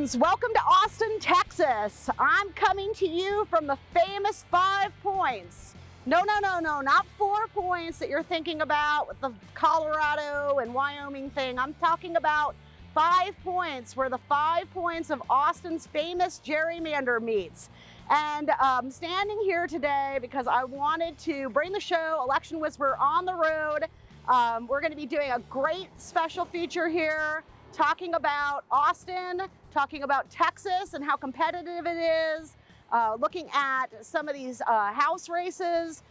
Friends, welcome to Austin, Texas. I'm coming to you from the famous 5 points. No, not 4 points that you're thinking about with the Colorado and Wyoming thing. I'm talking about 5 points, where the 5 points of Austin's famous gerrymander meets. And I'm standing here today because I wanted to bring the show Election Whisperer on the road. We're going to be doing a great special feature here, talking about Austin, talking about Texas and how competitive it is, looking at some of these House races.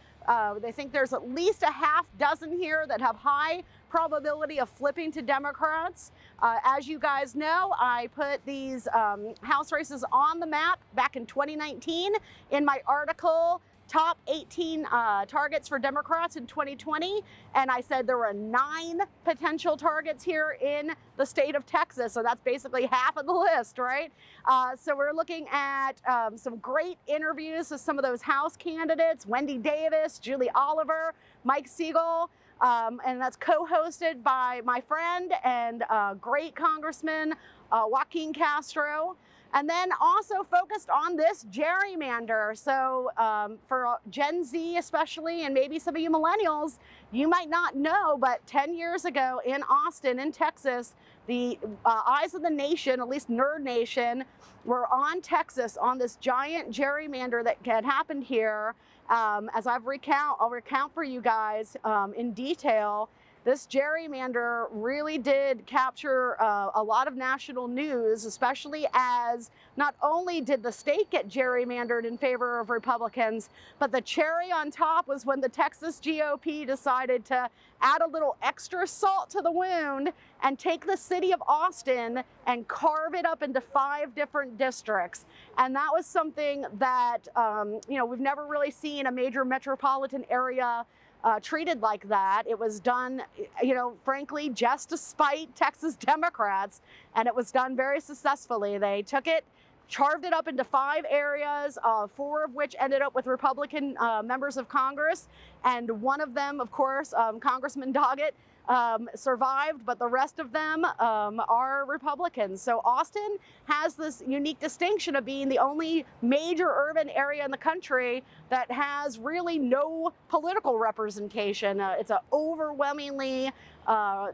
They think there's at least a half dozen here that have high probability of flipping to Democrats. As you guys know, I put these House races on the map back in 2019 in my article, Top 18 Targets for Democrats in 2020. And I said there were 9 potential targets here in the state of Texas. So that's basically half of the list, right? So we're looking at some great interviews with some of those House candidates, Wendy Davis, Julie Oliver, Mike Siegel. And that's co-hosted by my friend and great Congressman Joaquin Castro. And then also focused on this gerrymander. So for Gen Z especially, and maybe some of you millennials, you might not know, but 10 years ago in Austin, in Texas, the eyes of the nation, at least Nerd Nation, were on Texas on this giant gerrymander that had happened here. As I'll recount for you guys in detail. This gerrymander really did capture a lot of national news, especially as not only did the state get gerrymandered in favor of Republicans, but the cherry on top was when the Texas GOP decided to add a little extra salt to the wound and take the city of Austin and carve it up into 5 different districts. And that was something that, we've never really seen a major metropolitan area treated like that. It was done, frankly, just to spite Texas Democrats, and it was done very successfully. They took it, carved it up into 5 areas, 4 of which ended up with Republican members of Congress, and one of them, of course, Congressman Doggett, survived, but the rest of them are Republicans. So Austin has this unique distinction of being the only major urban area in the country that has really no political representation. It's an overwhelmingly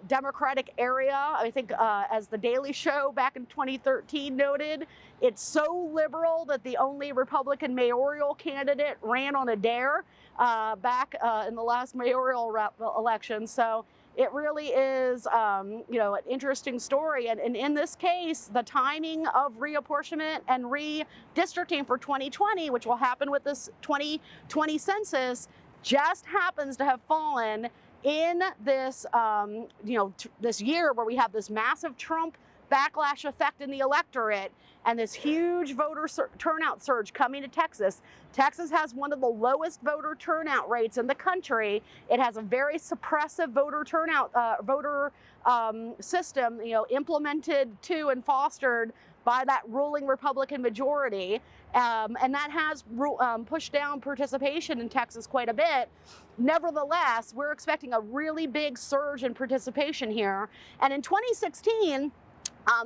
Democratic area. I think as the Daily Show back in 2013 noted, it's so liberal that the only Republican mayoral candidate ran on a dare back in the last mayoral election. So it really is, an interesting story. And in this case, the timing of reapportionment and redistricting for 2020, which will happen with this 2020 census, just happens to have fallen in this, this year where we have this massive Trump backlash effect in the electorate and this huge voter turnout surge coming to Texas. Texas has one of the lowest voter turnout rates in the country. It has a very suppressive voter turnout, system, implemented to and fostered by that ruling Republican majority. And that has pushed down participation in Texas quite a bit. Nevertheless, we're expecting a really big surge in participation here. And in 2016,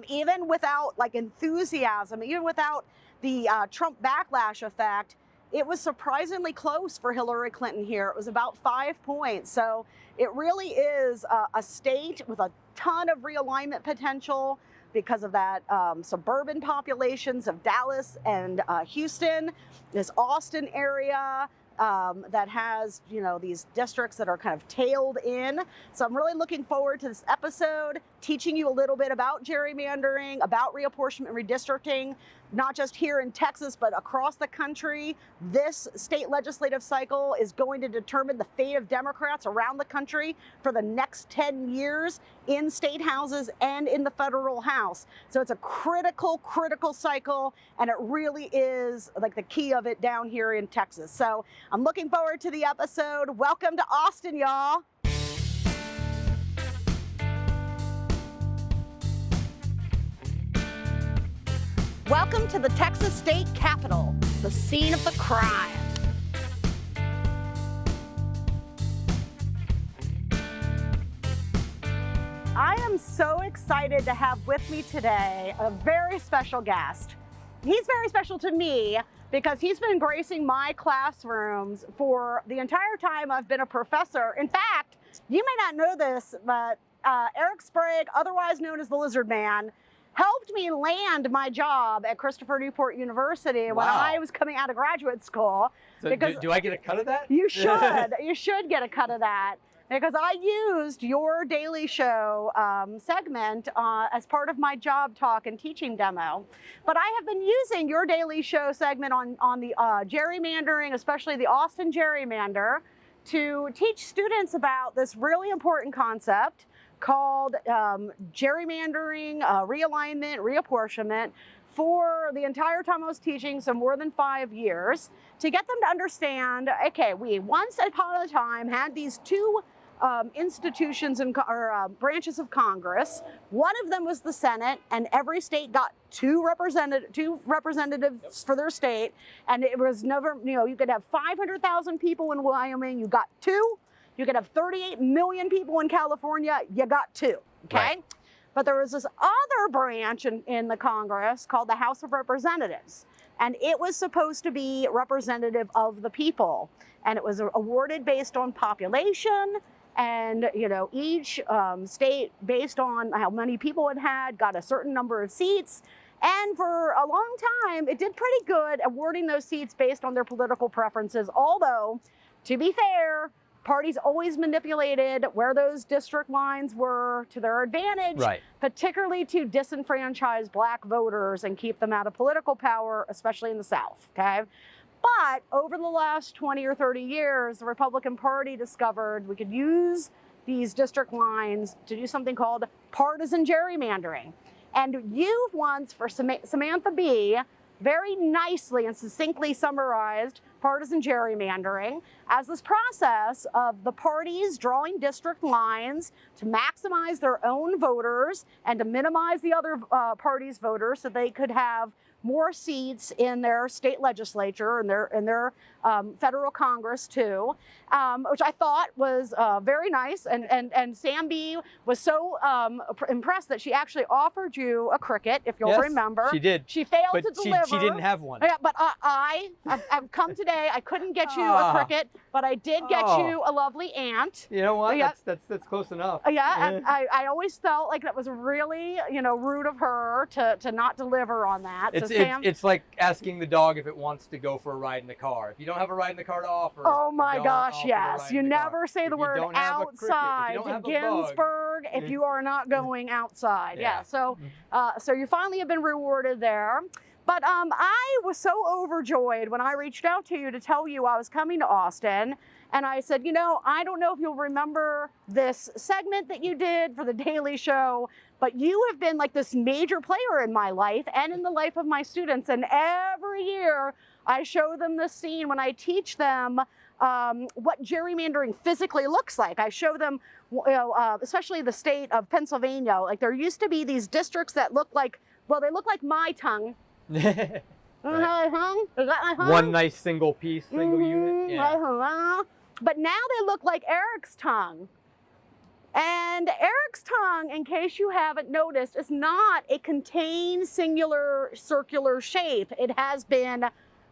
even without enthusiasm, even without the Trump backlash effect, it was surprisingly close for Hillary Clinton here. It was about 5 points. So it really is a state with a ton of realignment potential because of that suburban populations of Dallas and Houston, this Austin area, that has, these districts that are kind of tailed in. So I'm really looking forward to this episode, teaching you a little bit about gerrymandering, about reapportionment and redistricting, not just here in Texas, but across the country. This state legislative cycle is going to determine the fate of Democrats around the country for the next 10 years in state houses and in the federal House. So it's a critical cycle, and it really is like the key of it down here in Texas. So I'm looking forward to the episode. Welcome to Austin, y'all. Welcome to the Texas State Capitol, the scene of the crime. I am so excited to have with me today a very special guest. He's very special to me because he's been gracing my classrooms for the entire time I've been a professor. In fact, you may not know this, but Eric Sprague, otherwise known as the Lizard Man, helped me land my job at Christopher Newport University when I was coming out of graduate school. So do I get a cut of that? You should. You should get a cut of that. Because I used your Daily Show segment as part of my job talk and teaching demo. But I have been using your Daily Show segment on the gerrymandering, especially the Austin gerrymander, to teach students about this really important concept called gerrymandering, realignment, reapportionment, for the entire time I was teaching, so more than 5 years, to get them to understand, okay, we once upon a time had these two institutions or branches of Congress. One of them was the Senate, and every state got two representatives for their state. And it was never, you could have 500,000 people in Wyoming, you got two. You could have 38 million people in California, you got two, okay? Right. But there was this other branch in the Congress called the House of Representatives. And it was supposed to be representative of the people. And it was awarded based on population. And each state, based on how many people it had, got a certain number of seats. And for a long time, it did pretty good awarding those seats based on their political preferences. Although, to be fair, parties always manipulated where those district lines were to their advantage, right, particularly to disenfranchise Black voters and keep them out of political power, especially in the South, okay? But over the last 20 or 30 years, the Republican Party discovered we could use these district lines to do something called partisan gerrymandering. And you once, for Samantha B., very nicely and succinctly summarized partisan gerrymandering as this process of the parties drawing district lines to maximize their own voters and to minimize the other party's voters so they could have more seats in their state legislature and their federal Congress too, which I thought was very nice. And Sam B was so impressed that she actually offered you a cricket, if you'll remember. She did. She failed to deliver. She didn't have one. Yeah, but I've come today. I couldn't get you a cricket, but I did get you a lovely ant. You know what? Yeah. That's close enough. Yeah, and I always felt like that was really rude of her to not deliver on that. It's like asking the dog if it wants to go for a ride in the car. If you don't have a ride in the car to offer, oh my gosh, yes. You never say the word outside to Ginsburg if you are not going outside. Yeah. So you finally have been rewarded there. But I was so overjoyed when I reached out to you to tell you I was coming to Austin. And I said, I don't know if you'll remember this segment that you did for the Daily Show, but you have been like this major player in my life and in the life of my students. And every year I show them this scene when I teach them what gerrymandering physically looks like. I show them, especially the state of Pennsylvania, like there used to be these districts that look like, they look like my tongue. Right. One nice single piece, single unit. Yeah. But now they look like Eric's tongue. And Eric's tongue, in case you haven't noticed, is not a contained singular circular shape. It has been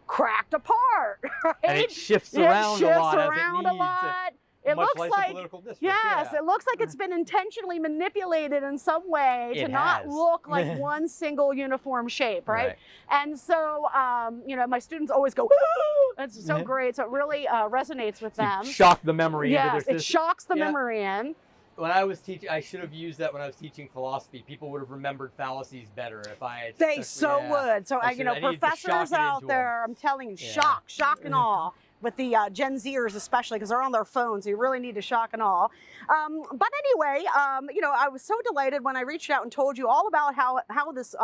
cracked apart, right? And it shifts around a lot. It looks like, yes, it looks like it's been intentionally manipulated in some way to not look like one single uniform shape, right? And so, my students always go, it's so great. So it really resonates with them. Shock the memory into their system. Yes, it shocks the memory in. When I was teaching, I should have used that when I was teaching philosophy. People would have remembered fallacies better if I had. They would. So, professors out there, I'm telling you, shock and awe. With the Gen Zers especially, because they're on their phones, so you really need to shock and awe. But anyway, I was so delighted when I reached out and told you all about how this,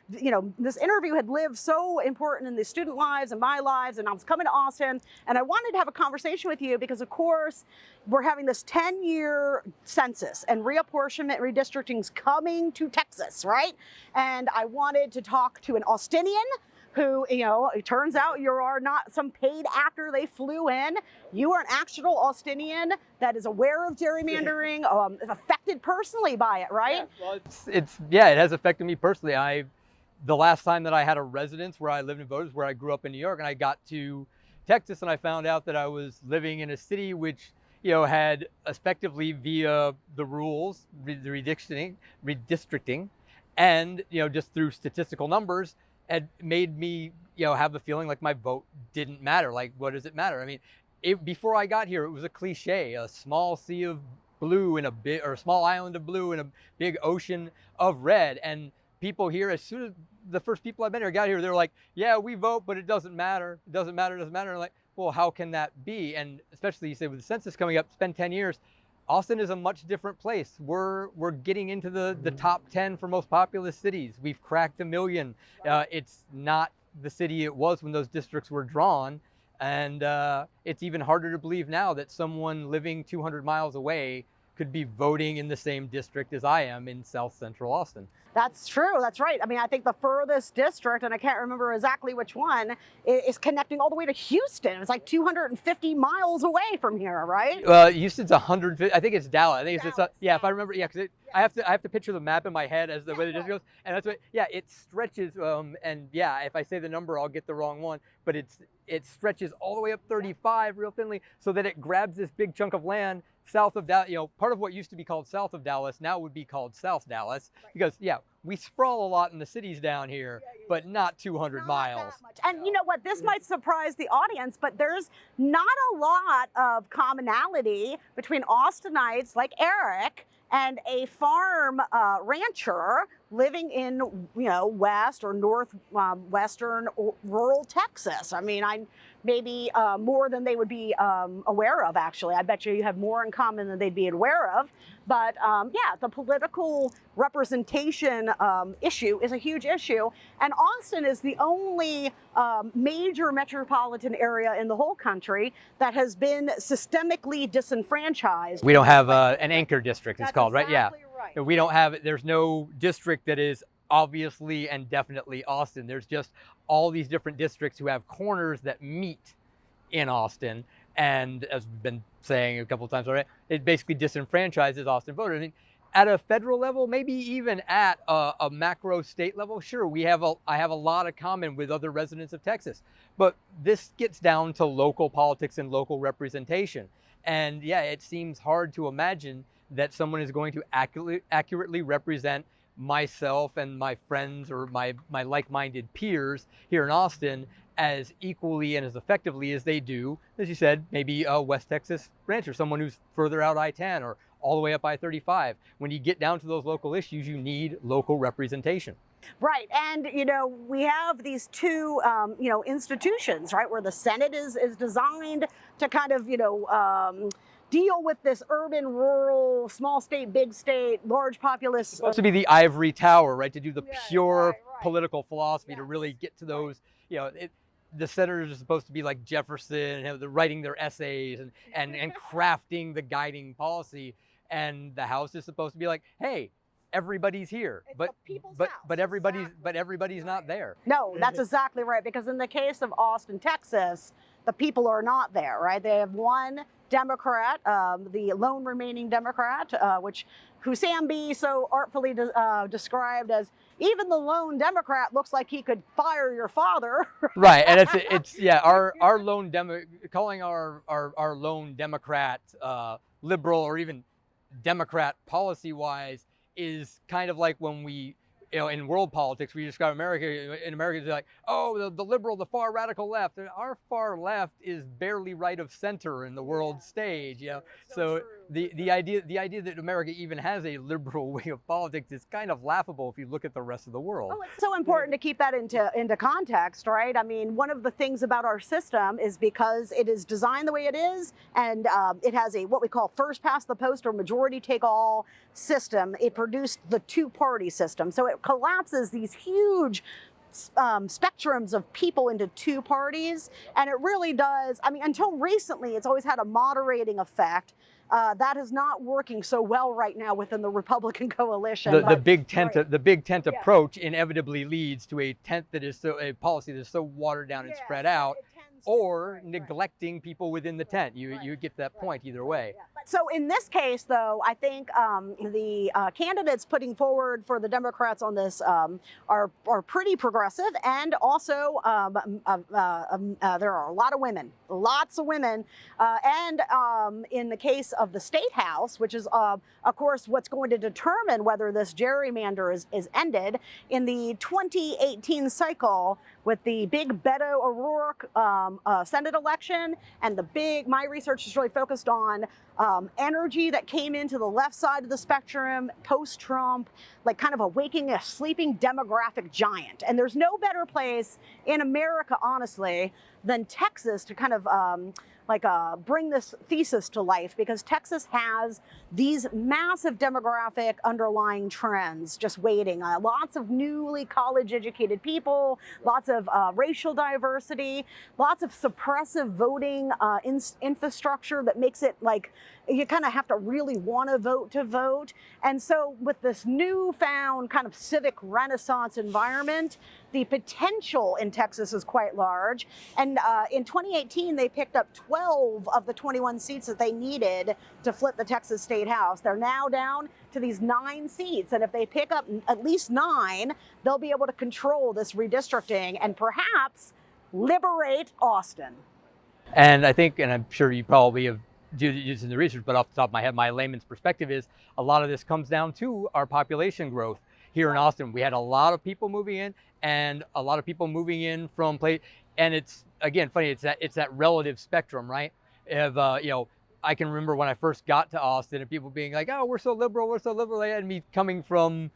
this interview had lived so important in the student lives and my lives, and I was coming to Austin, and I wanted to have a conversation with you because, of course, we're having this 10-year census, and reapportionment, redistricting is coming to Texas, right? And I wanted to talk to an Austinian who, it turns out you are not some paid actor they flew in. You are an actual Austinian that is aware of gerrymandering, affected personally by it, right? Yeah, well, it has affected me personally. The last time that I had a residence where I lived and voted was where I grew up in New York, and I got to Texas and I found out that I was living in a city which, had effectively via the rules, the redistricting, and, just through statistical numbers, had made me, have the feeling like my vote didn't matter. Like, what does it matter? I mean, before I got here, it was a cliche, a small sea of blue and a small island of blue and a big ocean of red. And people here, as soon as the first people I've been here got here, they're like, yeah, we vote, but it doesn't matter. It doesn't matter. It doesn't matter. And I'm like, well, how can that be? And especially, you say, with the census coming up, it's been 10 years. Austin is a much different place. We're getting into the top 10 for most populous cities. We've cracked 1 million. It's not the city it was when those districts were drawn. And it's even harder to believe now that someone living 200 miles away could be voting in the same district as I am in South Central Austin. That's true. That's right. I mean, I think the furthest district, and I can't remember exactly which one, is connecting all the way to Houston. It's like 250 miles away from here, right? Houston's 150. I think it's Dallas. I think it's if I remember, because I have to picture the map in my head as the way the district goes, and that's what. Yeah, it stretches. And yeah, if I say the number, I'll get the wrong one. But it stretches all the way up 35 real thinly, so that it grabs this big chunk of land south of Dallas. Part of what used to be called south of Dallas now would be called South Dallas, because we sprawl a lot in the cities down here, but not 200 miles. And you know what? This might surprise the audience, but there's not a lot of commonality between Austinites like Eric and a farm rancher living in, west or northwestern rural Texas. I mean, maybe more than they would be aware of, actually. I bet you have more in common than they'd be aware of. But the political representation issue is a huge issue. And Austin is the only major metropolitan area in the whole country that has been systemically disenfranchised. We don't have an anchor district, it's called, exactly right? Yeah. Right. We don't have, there's no district that is obviously and definitely Austin. There's just all these different districts who have corners that meet in Austin. And as we've been saying a couple of times already, it basically disenfranchises Austin voters. I mean, at a federal level, maybe even at a macro state level, sure, I have a lot of common with other residents of Texas. But this gets down to local politics and local representation. And yeah, it seems hard to imagine that someone is going to accurately represent myself and my friends or my like-minded peers here in Austin as equally and as effectively as they do, as you said, maybe a West Texas rancher, someone who's further out I-10 or all the way up I-35. When you get down to those local issues, you need local representation. Right, and we have these two institutions, right, where the Senate is designed to kind of deal with this urban, rural, small state, big state, large populace. It's supposed to be the ivory tower, right, to do the pure political philosophy, to really get to those, the senators are supposed to be like Jefferson, writing their essays and crafting the guiding policy, and the House is supposed to be like, hey, everybody's here, but everybody's not there. No, that's exactly right, because in the case of Austin, Texas, the people are not there, right? They have one Democrat, the lone remaining Democrat, who Sam B so artfully described as, even the lone Democrat looks like he could fire your father. Right, and our lone calling our lone Democrat liberal or even Democrat policy-wise is kind of like when we, in world politics, we describe America, in America, it's like, oh, the liberal, the far radical left. Our far left is barely right of center in the world stage, So the idea that America even has a liberal way of politics is kind of laughable if you look at the rest of the world. Oh, it's so important to keep that into context, right? I mean, one of the things about our system is because it is designed the way it is, and it has what we call first past the post or majority take all system. It produced the two-party system. So it collapses these huge spectrums of people into two parties, and it really does. I mean, until recently, it's always had a moderating effect, that is not working so well right now within the Republican coalition. The big tent, right. the big tent Yeah. approach inevitably leads to a policy that's so watered down and spread out, or neglecting people within the tent. You get that point either way. Yeah. So in this case, though, I think the candidates putting forward for the Democrats on this are pretty progressive, and also there are a lot of women, lots of women, and in the case of the State House, which is of course what's going to determine whether this gerrymander is ended in the 2018 cycle, with the big Beto O'Rourke Senate election, and my research is really focused on energy that came into the left side of the spectrum post-Trump, like kind of awakening a sleeping demographic giant. And there's no better place in America, honestly, than Texas to kind of bring this thesis to life, because Texas has these massive demographic underlying trends just waiting. Lots of newly college-educated people, lots of racial diversity, lots of suppressive voting infrastructure that makes it like you kind of have to really want to vote. And so with this newfound kind of civic renaissance environment, the potential in Texas is quite large. And in 2018, they picked up 12 of the 21 seats that they needed to flip the Texas State House. They're now down to these 9 seats. And if they pick up at least 9, they'll be able to control this redistricting and perhaps liberate Austin. And I think, and I'm sure you probably have using the research, but off the top of my head, my layman's perspective is a lot of this comes down to our population growth here in Austin. We had a lot of people moving in, and a lot of people moving in from and it's again funny. It's that relative spectrum, right? I can remember when I first got to Austin and people being like, "Oh, we're so liberal," and me coming from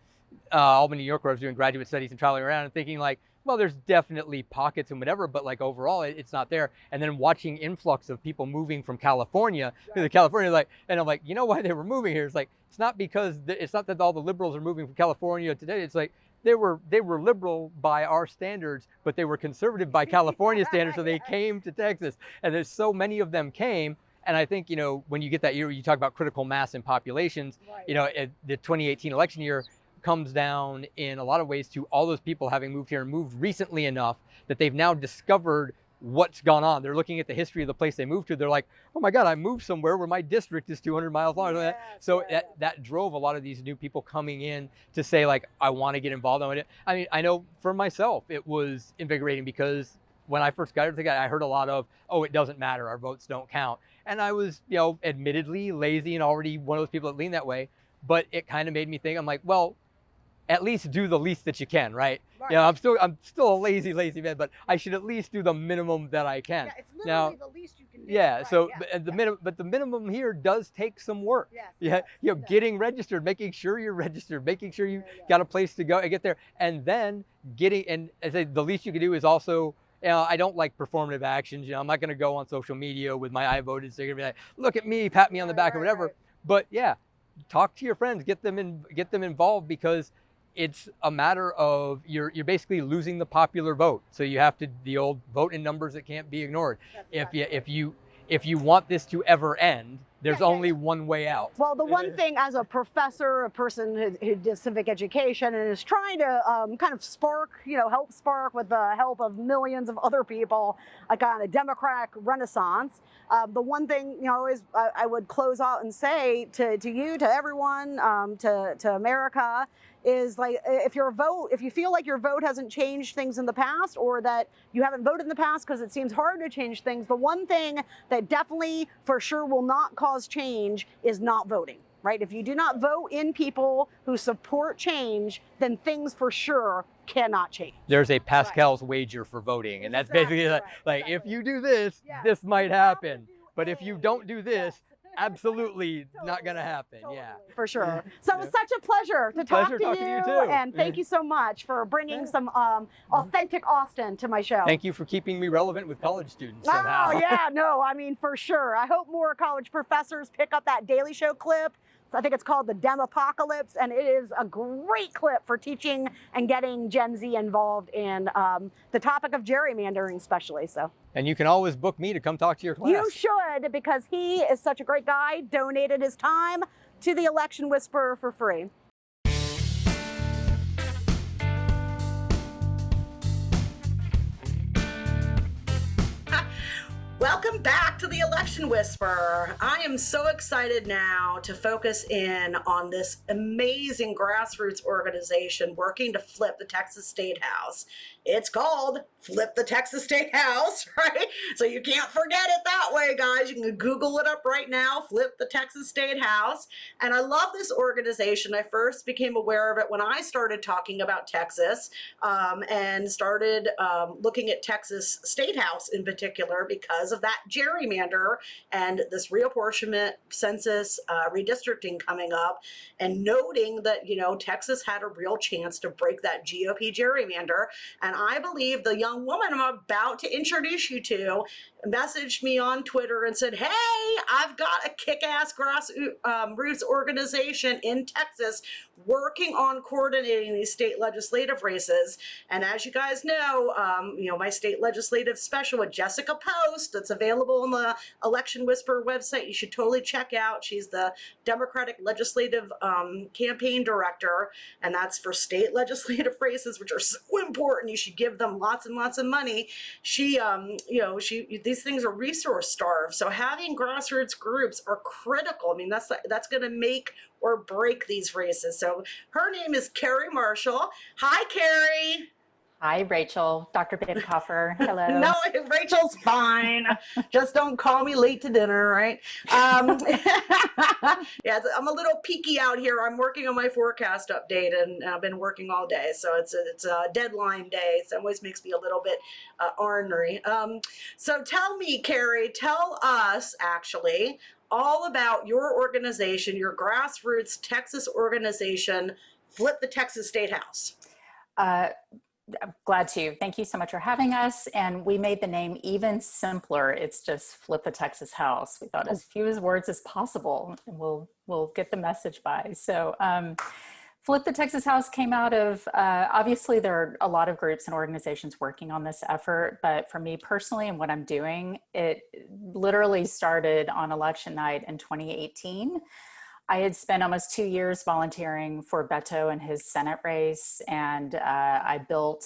Albany, New York, where I was doing graduate studies and traveling around and thinking like, well, there's definitely pockets and whatever, but like overall, it's not there. And then watching influx of people moving from California to California, and I'm like, you know why they were moving here? It's like, it's not that all the liberals are moving from California today. It's like they were liberal by our standards, but they were conservative by California standards. So they came to Texas, and there's so many of them came. And I think, when you get that year, you talk about critical mass in populations, the 2018 election year comes down in a lot of ways to all those people having moved here and moved recently enough that they've now discovered what's gone on. They're looking at the history of the place they moved to. They're like, oh my God, I moved somewhere where my district is 200 miles long. Yes, so that drove a lot of these new people coming in to say like, I want to get involved in it. I mean, I know for myself, it was invigorating because when I first got here, I heard a lot of, oh, it doesn't matter, our votes don't count. And I was, admittedly lazy and already one of those people that lean that way. But it kind of made me think, I'm like, well, at least do the least that you can, right? I'm still a lazy man, but I should at least do the minimum that I can. Yeah, it's literally the least you can do. Yeah. Right, So the minimum here does take some work. Yes, Getting registered, making sure you're registered, making sure you got a place to go and get there, and then and I say the least you can do is also. I don't like performative actions. I'm not going to go on social media with my I voted sticker and be like, look at me, pat me on the back or whatever. Right. But yeah, talk to your friends, get them involved, because it's a matter of you're basically losing the popular vote. So you have to the old vote in numbers that can't be ignored. If you want this to ever end, there's only one way out. Well, the one thing as a professor, a person who does civic education and is trying to kind of help spark with the help of millions of other people, a kind of democratic renaissance. The one thing, is I would close out and say to you, to everyone, to America, is like, if you feel like your vote hasn't changed things in the past, or that you haven't voted in the past because it seems hard to change things, the one thing that definitely for sure will not cause change is not voting, right? If you do not vote in people who support change, then things for sure cannot change. There's a Pascal's wager for voting, and that's basically like if you do this, this might happen. But if you don't do this, absolutely not going to happen. Yeah, for sure. So it was such a pleasure to talk to you too. And thank you so much for bringing some authentic Austin to my show. Thank you for keeping me relevant with college students somehow. Oh yeah, no, I mean for sure. I hope more college professors pick up that Daily Show clip I think it's called the Demopocalypse, and it is a great clip for teaching and getting Gen Z involved in the topic of gerrymandering especially. So. And you can always book me to come talk to your class. You should, because he is such a great guy, donated his time to the Election Whisperer for free. Welcome back to the Election Whisperer. I am so excited now to focus in on this amazing grassroots organization working to flip the Texas State House. It's called Flip the Texas State House, right? So you can't forget it that way, guys. You can Google it up right now, Flip the Texas State House. And I love this organization. I first became aware of it when I started talking about Texas and started looking at Texas State House in particular because of that gerrymander and this reapportionment census redistricting coming up, and noting that, you know, Texas had a real chance to break that GOP gerrymander. And I believe the young woman I'm about to introduce you to messaged me on Twitter and said, hey, I've got a kick-ass grassroots organization in Texas working on coordinating these state legislative races. And as you guys know, my state legislative special with Jessica Post, that's available on the Election Whisperer website. You should totally check out. She's the Democratic Legislative Campaign Director, and that's for state legislative races, which are so important. You should give them lots and lots of money. These things are resource starved. So having grassroots groups are critical. I mean, that's going to make or break these races. So her name is Cari Marshall. Hi, Cari. Hi, Rachel. Dr. Bitecofer. Hello. No, Rachel's fine. Just don't call me late to dinner, right? Yeah, I'm a little peaky out here. I'm working on my forecast update, and I've been working all day, so it's a deadline day. So it always makes me a little bit ornery. So tell me, Cari, tell us actually all about your organization, your grassroots Texas organization, Flip the Texas State House. I'm glad to. Thank you so much for having us. And we made the name even simpler. It's just Flip the Texas House. We thought as few words as possible, and we'll get the message by. So Flip the Texas House came out of, obviously there are a lot of groups and organizations working on this effort, but for me personally and what I'm doing, it literally started on election night in 2018. I had spent almost 2 years volunteering for Beto and his Senate race, and I built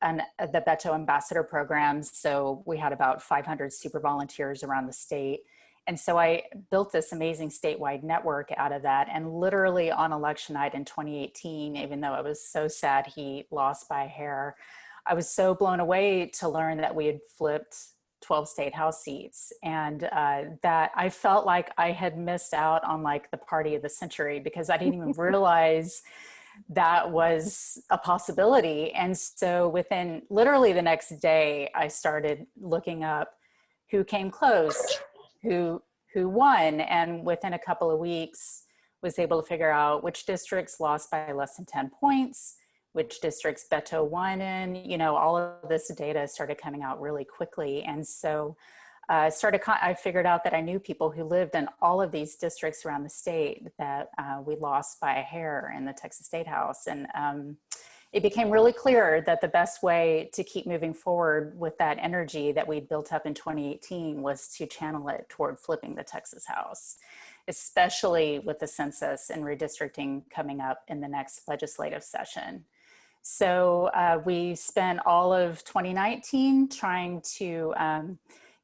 the Beto ambassador programs. So we had about 500 super volunteers around the state. And so I built this amazing statewide network out of that. And literally on election night in 2018, even though it was so sad he lost by a hair, I was so blown away to learn that we had flipped 12 state house seats, and that I felt like I had missed out on like the party of the century, because I didn't even realize that was a possibility. And so within literally the next day, I started looking up who came close, who won, and within a couple of weeks was able to figure out which districts lost by less than 10 points, which districts Beto won in. All of this data started coming out really quickly. And so I figured out that I knew people who lived in all of these districts around the state that we lost by a hair in the Texas State House. And it became really clear that the best way to keep moving forward with that energy that we'd built up in 2018 was to channel it toward flipping the Texas House, especially with the census and redistricting coming up in the next legislative session. So we spent all of 2019 trying to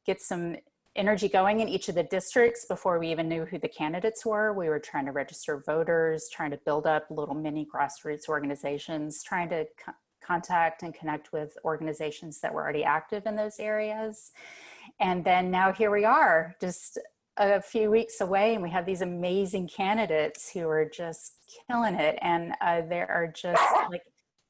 get some energy going in each of the districts before we even knew who the candidates were. We were trying to register voters, trying to build up little mini grassroots organizations, trying to contact and connect with organizations that were already active in those areas. And then now here we are, just a few weeks away, and we have these amazing candidates who are just killing it. And they are just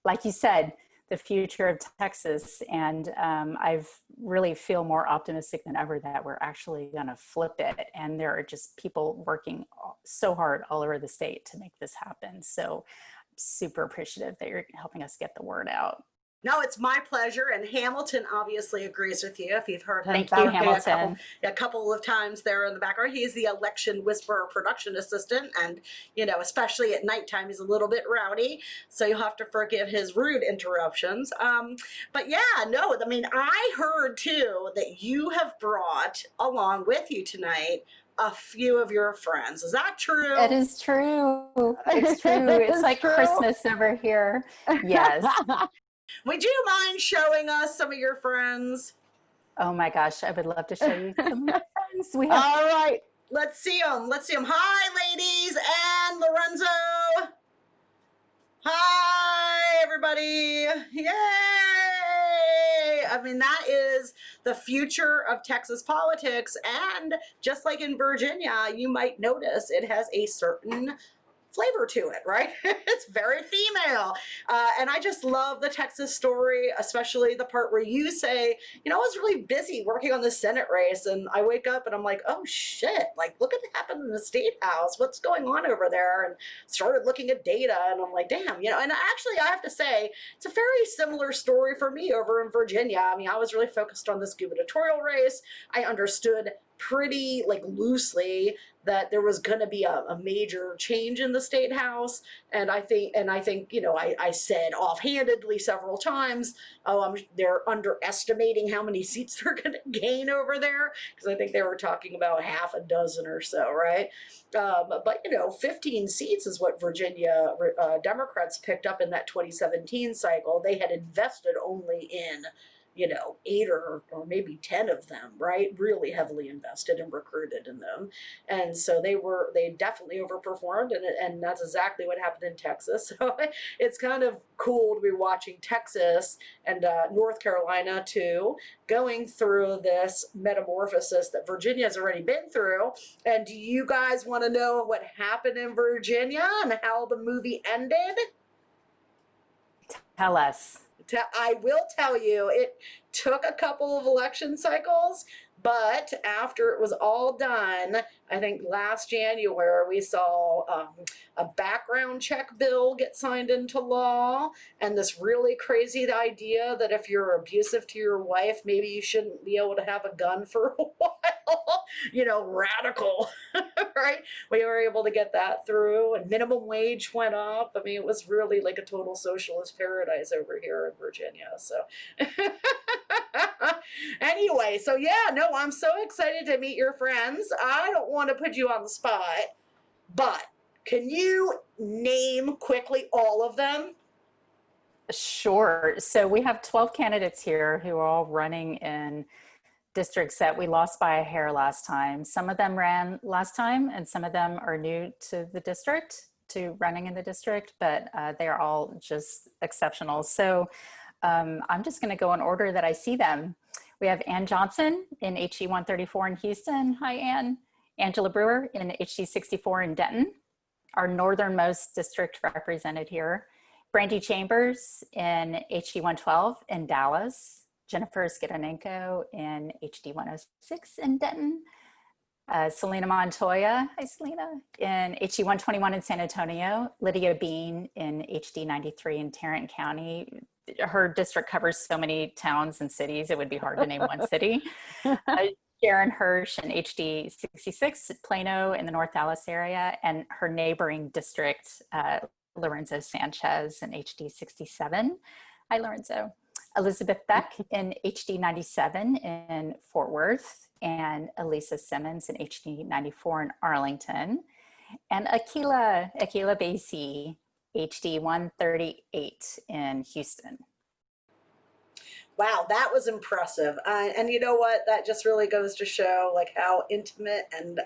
like you said, the future of Texas. And I've really feel more optimistic than ever that we're actually gonna flip it. And there are just people working so hard all over the state to make this happen. So I'm super appreciative that you're helping us get the word out. No, it's my pleasure. And Hamilton obviously agrees with you. If you've heard him Thank you, talking Hamilton. a couple of times there in the background, he's the election whisperer production assistant. And, you know, especially at nighttime, he's a little bit rowdy. So you'll have to forgive his rude interruptions. But yeah, no, I mean, I heard too that you have brought along with you tonight a few of your friends. Is that true? It is true. It's true. It's like true. Christmas over here. Yes. Would you mind showing us some of your friends? Oh my gosh, I would love to show you some of my friends. We have All right, let's see them. Let's see them. Hi, ladies, and Lorenzo. Hi, everybody. Yay! I mean, that is the future of Texas politics. And just like in Virginia, you might notice it has a certain flavor to it, right? It's very female. And I just love the Texas story, especially the part where you say, you know, I was really busy working on the Senate race and I wake up and I'm like, oh shit, like look at what happened in the state house. What's going on over there? And started looking at data and I'm like, damn, you know, and actually I have to say, it's a very similar story for me over in Virginia. I mean, I was really focused on this gubernatorial race. I understood pretty like loosely that there was going to be a major change in the state house, and I think you know I said offhandedly several times, oh, they're underestimating how many seats they're going to gain over there, because I think they were talking about half a dozen or so, right? But you know, 15 seats is what Virginia Democrats picked up in that 2017 cycle. They had invested only in, you know, 8 or maybe 10 of them, right? Really heavily invested and recruited in them. And so they definitely overperformed, and that's exactly what happened in Texas. So it's kind of cool to be watching Texas and North Carolina too, going through this metamorphosis that Virginia's already been through. And do you guys want to know what happened in Virginia and how the movie ended? Tell us. I will tell you, it took a couple of election cycles, but after it was all done, I think last January we saw a background check bill get signed into law, and this really crazy idea that if you're abusive to your wife, maybe you shouldn't be able to have a gun for a while. You know, radical, right? We were able to get that through, and minimum wage went up. I mean, it was really like a total socialist paradise over here in Virginia. So anyway, so yeah, no, I'm so excited to meet your friends. I don't want to put you on the spot, but can you name quickly all of them? Sure. So we have 12 candidates here who are all running in districts that we lost by a hair last time. Some of them ran last time and some of them are new to the district, to running in the district, but they are all just exceptional. So I'm just going to go in order that I see them. We have Ann Johnson in HD 134 in Houston. Hi, Ann. Angela Brewer in HD 64 in Denton, our northernmost district represented here. Brandy Chambers in HD 112 in Dallas. Jennifer Skidonenko in HD 106 in Denton. Celina Montoya, hi Celina, in HD 121 in San Antonio. Lydia Bean in HD 93 in Tarrant County. Her district covers so many towns and cities, it would be hard to name one city. Sharon Hirsch in HD 66, Plano in the North Dallas area, and her neighboring district, Lorenzo Sanchez in HD 67. Hi, Lorenzo. Elizabeth Beck in HD 97 in Fort Worth, and Alisa Simmons in HD 94 in Arlington, and Akilah Bacy, HD 138 in Houston. Wow, that was impressive. And you know what? That just really goes to show like how intimate and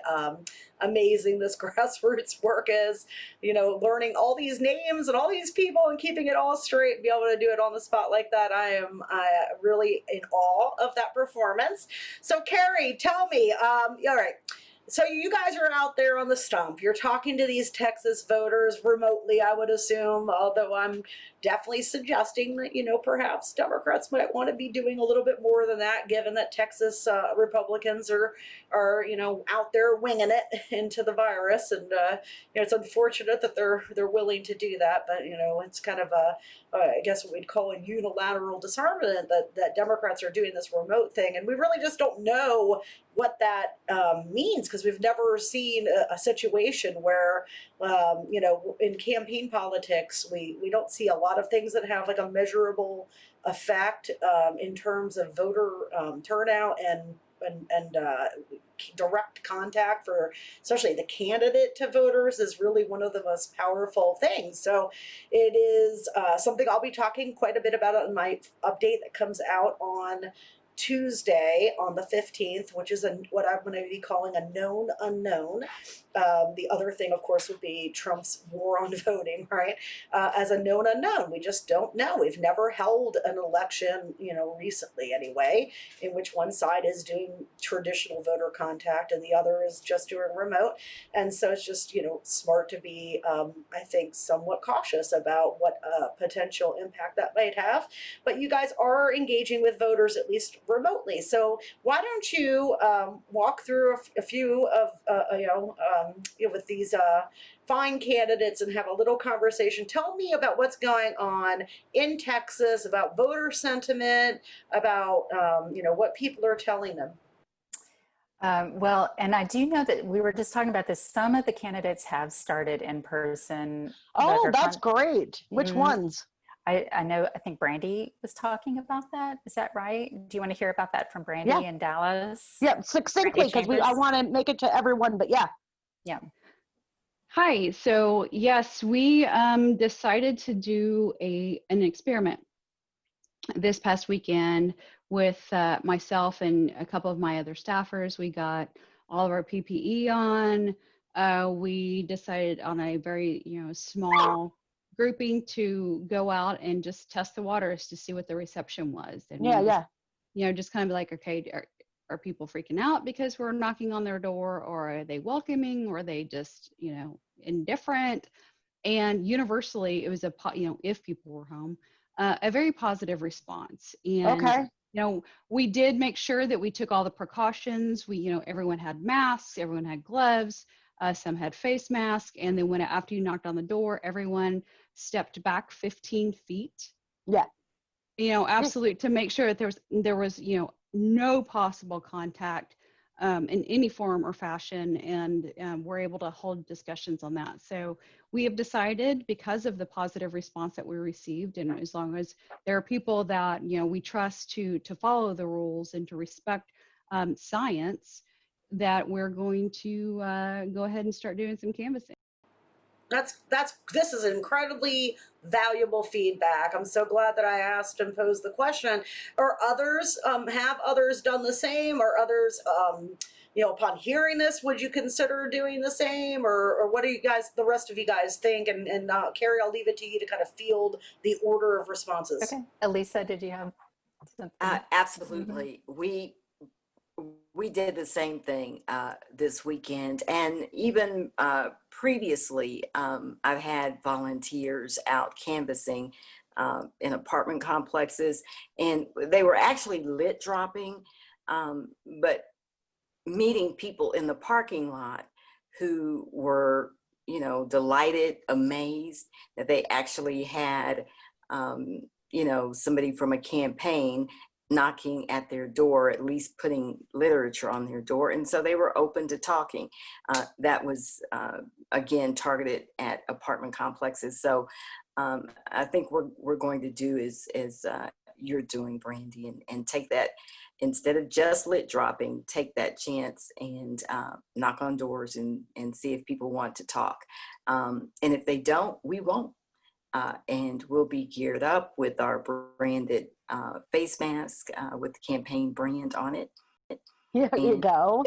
amazing this grassroots work is. You know, learning all these names and all these people and keeping it all straight and be able to do it on the spot like that. I am really in awe of that performance. So Cari, tell me, all right, So you guys are out there on the stump. You're talking to these Texas voters remotely, I would assume, although I'm definitely suggesting that, perhaps Democrats might want to be doing a little bit more than that, given that Texas Republicans are out there winging it into the virus. And, it's unfortunate that they're willing to do that. But, it's kind of I guess what we'd call a unilateral disarmament that Democrats are doing this remote thing. And we really just don't know what that means, because we've never seen a situation where, in campaign politics, we don't see a lot of things that have like a measurable effect in terms of voter turnout and direct contact for especially the candidate to voters is really one of the most powerful things. So it is something I'll be talking quite a bit about in my update that comes out on Tuesday on the 15th, which is what I'm going to be calling a known unknown. The other thing, of course, would be Trump's war on voting, right? As a known unknown. We just don't know. We've never held an election, recently anyway, in which one side is doing traditional voter contact and the other is just doing remote. And so it's just, smart to be, I think, somewhat cautious about what potential impact that might have. But you guys are engaging with voters, at least remotely. So why don't you walk through a few of, with these fine candidates and have a little conversation. Tell me about what's going on in Texas, about voter sentiment, about, what people are telling them. Well, and I do know that we were just talking about this. Some of the candidates have started in person. Oh, that's great. Which ones? I know, I think Brandy was talking about that. Is that right? Do you want to hear about that from Brandy in Dallas? Yeah, succinctly, because I want to make it to everyone, but yeah. Yeah. Hi, so yes, we decided to do an experiment this past weekend with myself and a couple of my other staffers. We got all of our PPE on. We decided on a very, small grouping to go out and just test the waters to see what the reception was. And just kind of like, okay, are people freaking out because we're knocking on their door, or are they welcoming, or are they just, indifferent? And universally, it was if people were home, a very positive response. And, we did make sure that we took all the precautions. Everyone had masks, everyone had gloves, some had face masks. And then after you knocked on the door, everyone stepped back 15 feet. Yeah. Absolutely, to make sure that there was, no possible contact in any form or fashion, and we're able to hold discussions on that. So we have decided, because of the positive response that we received, and as long as there are people that we trust to follow the rules and to respect science, that we're going to go ahead and start doing some canvassing. This is incredibly valuable feedback. I'm so glad that I asked and posed the question. Are others, have others done the same, or others, upon hearing this, would you consider doing the same, or what do the rest of you guys think? And Cari, I'll leave it to you to kind of field the order of responses. Okay. Alisa, did you have something? Absolutely. We did the same thing this weekend, and even previously, I've had volunteers out canvassing in apartment complexes, and they were actually lit dropping, but meeting people in the parking lot who were, delighted, amazed that they actually had, somebody from a campaign knocking at their door, at least putting literature on their door. And so they were open to talking. That was, again, targeted at apartment complexes. So I think what we're going to do is you're doing, Brandy, and take that, instead of just lit dropping, take that chance and knock on doors and see if people want to talk. And if they don't, we won't. And we'll be geared up with our branded face mask with the campaign brand on it. Here you go.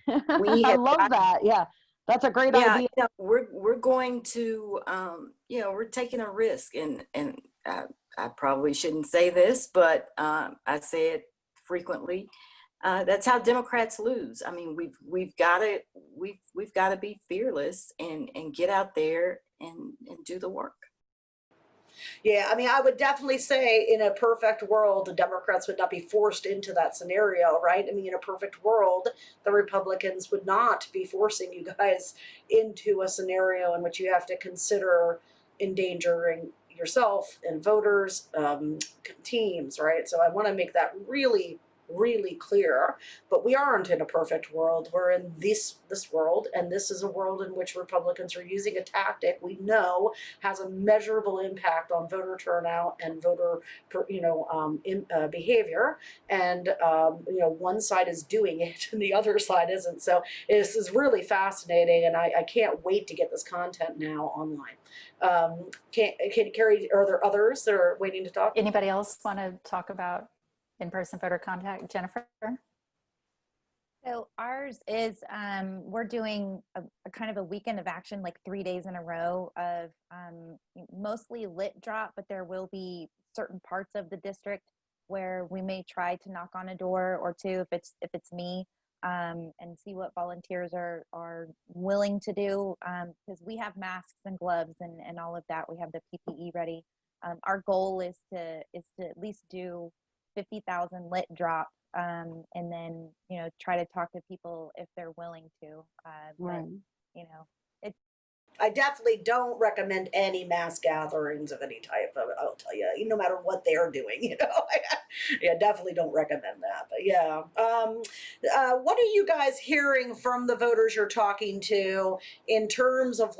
I love that. Yeah, that's a great idea. We're going to, we're taking a risk, and I probably shouldn't say this, but I say it frequently. that's how Democrats lose. I mean, we've got to be fearless and get out there and do the work. Yeah, I mean, I would definitely say in a perfect world, the Democrats would not be forced into that scenario, right? I mean, in a perfect world, the Republicans would not be forcing you guys into a scenario in which you have to consider endangering yourself and voters, teams, right? So I want to make that really, really clear. But we aren't in a perfect world. We're in this world, and this is a world in which Republicans are using a tactic we know has a measurable impact on voter turnout and voter, behavior. And one side is doing it, and the other side isn't. So this is really fascinating, and I can't wait to get this content now online. Cari, are there others that are waiting to talk? Anybody else want to talk about in-person voter contact? Jennifer? So ours is, we're doing a kind of a weekend of action, like 3 days in a row of mostly lit drop, but there will be certain parts of the district where we may try to knock on a door or two if it's me, and see what volunteers are willing to do, because we have masks and gloves and all of that. We have the PPE ready. Our goal is to at least do 50,000 lit drop, and then try to talk to people if they're willing to. Right. It's I definitely don't recommend any mass gatherings of any type. I'll tell you, no matter what they're doing, yeah, definitely don't recommend that. But yeah, what are you guys hearing from the voters you're talking to in terms of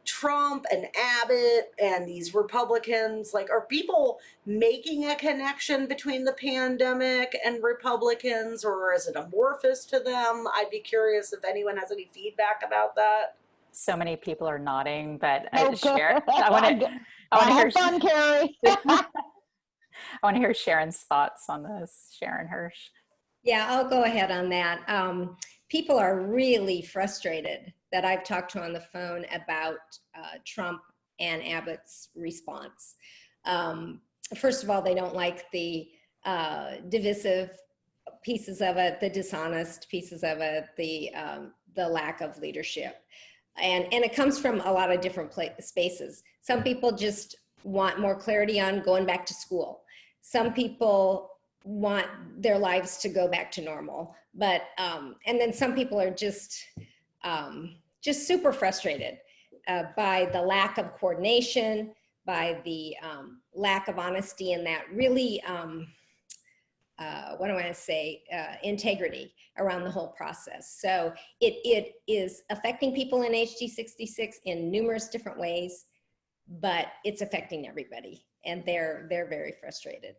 Trump and Abbott and these Republicans? Like, are people making a connection between the pandemic and Republicans, or is it amorphous to them? I'd be curious if anyone has any feedback about that. So many people are nodding, but Oh, Sharon, good. I want to hear. Have fun, Cari. I want to hear Sharon's thoughts on this. Sharon Hirsch. Yeah, I'll go ahead on that. People are really frustrated that I've talked to on the phone about Trump and Abbott's response. First of all, they don't like the divisive pieces of it, the dishonest pieces of it, the lack of leadership. And it comes from a lot of different spaces. Some people just want more clarity on going back to school. Some people want their lives to go back to normal, but and then some people are just super frustrated by the lack of coordination, by the lack of honesty, and that really integrity around the whole process. So it is affecting people in HD 66 in numerous different ways, but it's affecting everybody, and they're very frustrated.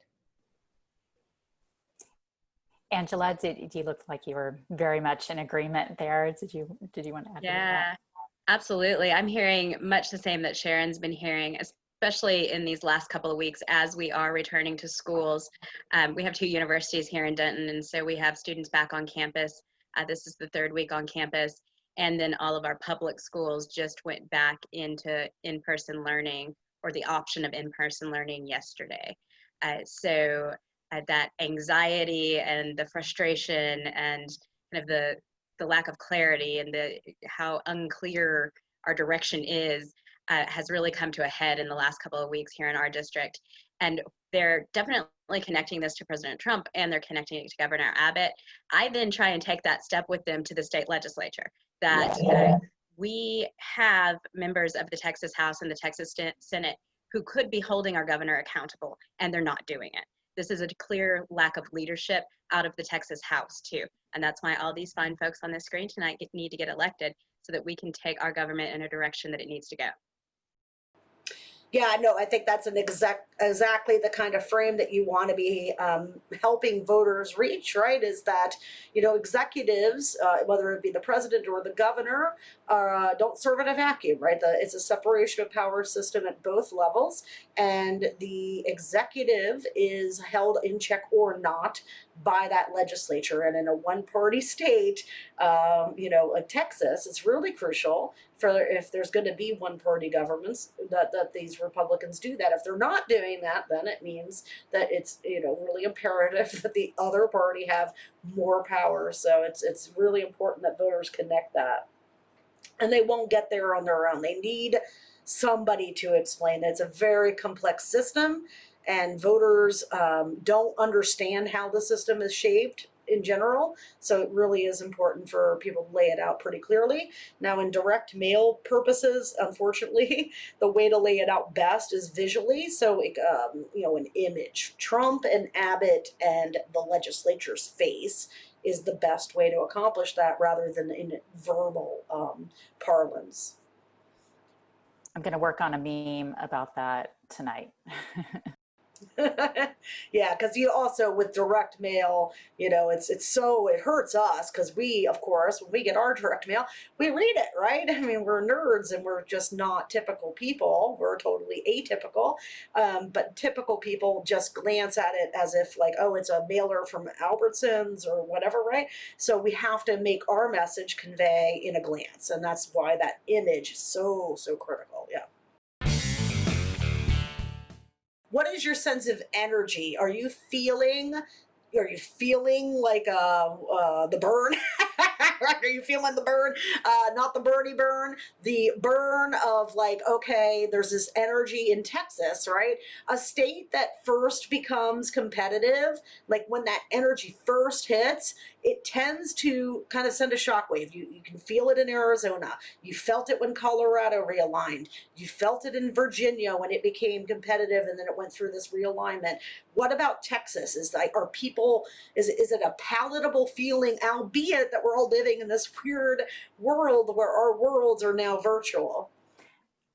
Angela, did you look like you were very much in agreement there? Did you want to add to that? Yeah, absolutely. I'm hearing much the same that Sharon's been hearing, especially in these last couple of weeks as we are returning to schools. We have 2 universities here in Denton, and so we have students back on campus. This is the 3rd week on campus, and then all of our public schools just went back into in-person learning, or the option of in-person learning yesterday. So that anxiety and the frustration and kind of the lack of clarity and how unclear our direction is has really come to a head in the last couple of weeks here in our district. And they're definitely connecting this to President Trump, and they're connecting it to Governor Abbott. I then try and take that step with them to the state legislature, that we have members of the Texas House and the Texas Senate who could be holding our governor accountable, and they're not doing it. This is a clear lack of leadership out of the Texas House too. And that's why all these fine folks on this screen tonight need to get elected, so that we can take our government in a direction that it needs to go. Yeah, no, I think that's exactly the kind of frame that you want to be helping voters reach, right? Is that, executives, whether it be the president or the governor, don't serve in a vacuum, right? It's a separation of power system at both levels, and the executive is held in check or not by that legislature. And in a one-party state, like Texas, it's really crucial for if there's going to be one-party governments, that these Republicans do that. If they're not doing that, then it means that it's, you know, really imperative that the other party have more power. So it's really important that voters connect that. And they won't get there on their own. They need somebody to explain it. It's a very complex system, and voters don't understand how the system is shaped in general. So it really is important for people to lay it out pretty clearly. Now, in direct mail purposes, unfortunately, the way to lay it out best is visually. So, you know, an image. Trump and Abbott and the legislature's face is the best way to accomplish that, rather than in verbal parlance. I'm going to work on a meme about that tonight. Yeah, because you also, with direct mail, you know, it hurts us, because we, of course, when we get our direct mail, we read it, right? I mean, we're nerds and we're just not typical people. We're totally atypical. But typical people just glance at it as if like, oh, it's a mailer from Albertsons or whatever, right? So we have to make our message convey in a glance, and that's why that image is so critical. Yeah. What is your sense of energy? Are you feeling like the burn? Are you feeling the burn? Not the Bernie burn, the burn of like, okay, there's this energy in Texas, right? A state that first becomes competitive, like when that energy first hits, it tends to kind of send a shockwave. You can feel it in Arizona. You felt it when Colorado realigned. You felt it in Virginia when it became competitive, and then it went through this realignment. What about Texas? Is it a palatable feeling, albeit that we're all living in this weird world where our worlds are now virtual?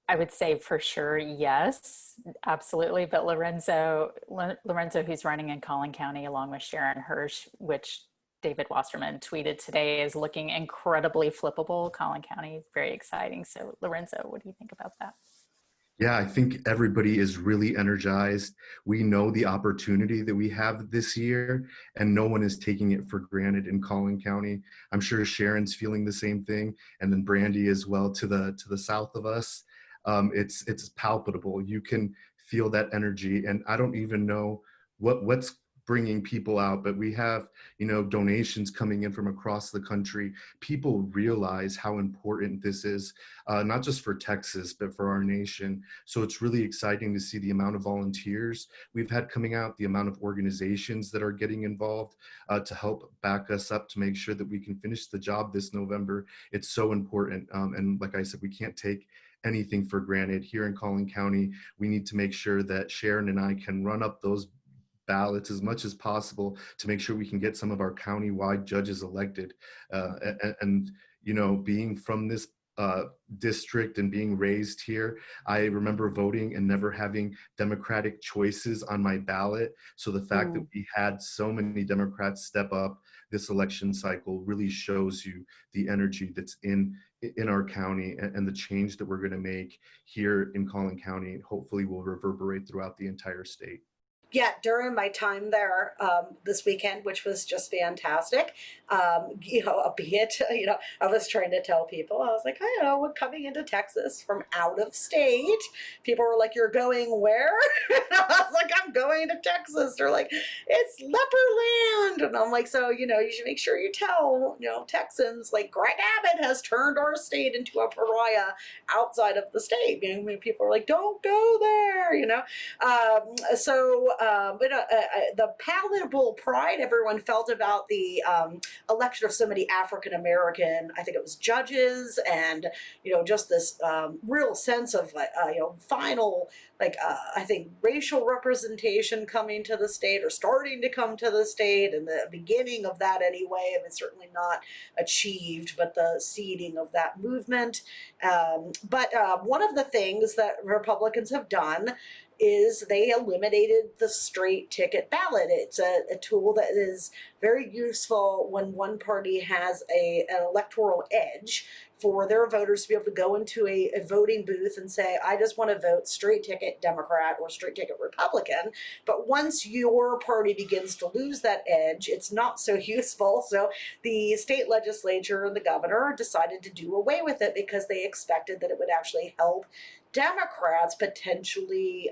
I would say for sure, yes, absolutely. But Lorenzo, who's running in Collin County along with Sharon Hirsch, which David Wasserman tweeted today, is looking incredibly flippable. Collin County is very exciting. So Lorenzo, what do you think about that? Yeah, I think everybody is really energized. We know the opportunity that we have this year, and no one is taking it for granted in Collin County. I'm sure Sharon's feeling the same thing, and then Brandy as well to the south of us. It's palpable. You can feel that energy, and I don't even know what's bringing people out, but we have, you know, donations coming in from across the country. People realize how important this is, not just for Texas, but for our nation. So it's really exciting to see the amount of volunteers we've had coming out, the amount of organizations that are getting involved to help back us up to make sure that we can finish the job this November. It's so important. And like I said, we can't take anything for granted. Here in Collin County, we need to make sure that Sharon and I can run up those ballots as much as possible to make sure we can get some of our county-wide judges elected. And you know, being from this district and being raised here, I remember voting and never having Democratic choices on my ballot. So the fact that we had so many Democrats step up this election cycle really shows you the energy that's in our county, and the change that we're going to make here in Collin County hopefully will reverberate throughout the entire state. Yeah, during my time there this weekend, which was just fantastic, you know, albeit, you know, I was trying to tell people, I was like, I know, we're coming into Texas from out of state. People were like, you're going where? I was like, I'm going to Texas. They're like, it's leper land. And I'm like, so, you know, you should make sure you tell, you know, Texans, like Greg Abbott has turned our state into a pariah outside of the state. You know, people are like, don't go there, you know. But the palatable pride everyone felt about the election of so many African American, I think it was judges, and, you know, just this real sense of, you know, final, like, I think racial representation coming to the state, or starting to come to the state, and the beginning of that anyway. I mean, certainly not achieved, but the seeding of that movement. But one of the things that Republicans have done is they eliminated the straight ticket ballot. It's a tool that is very useful when one party has an electoral edge, for their voters to be able to go into a voting booth and say, I just want to vote straight ticket Democrat or straight ticket Republican. But once your party begins to lose that edge, it's not so useful. So the state legislature and the governor decided to do away with it because they expected that it would actually help Democrats potentially,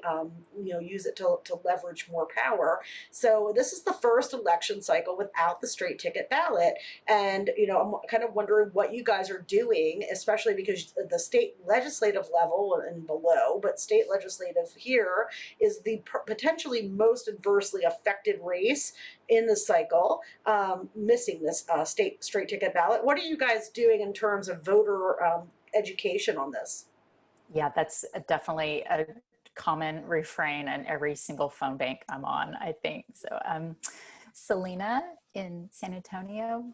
use it to leverage more power. So this is the first election cycle without the straight ticket ballot. And, I'm kind of wondering what you guys are doing, especially because the state legislative level and below, but state legislative here is the potentially most adversely affected race in the cycle, missing this state straight ticket ballot. What are you guys doing in terms of voter education on this? Yeah, that's definitely a common refrain in every single phone bank I'm on, I think. So, Celina in San Antonio,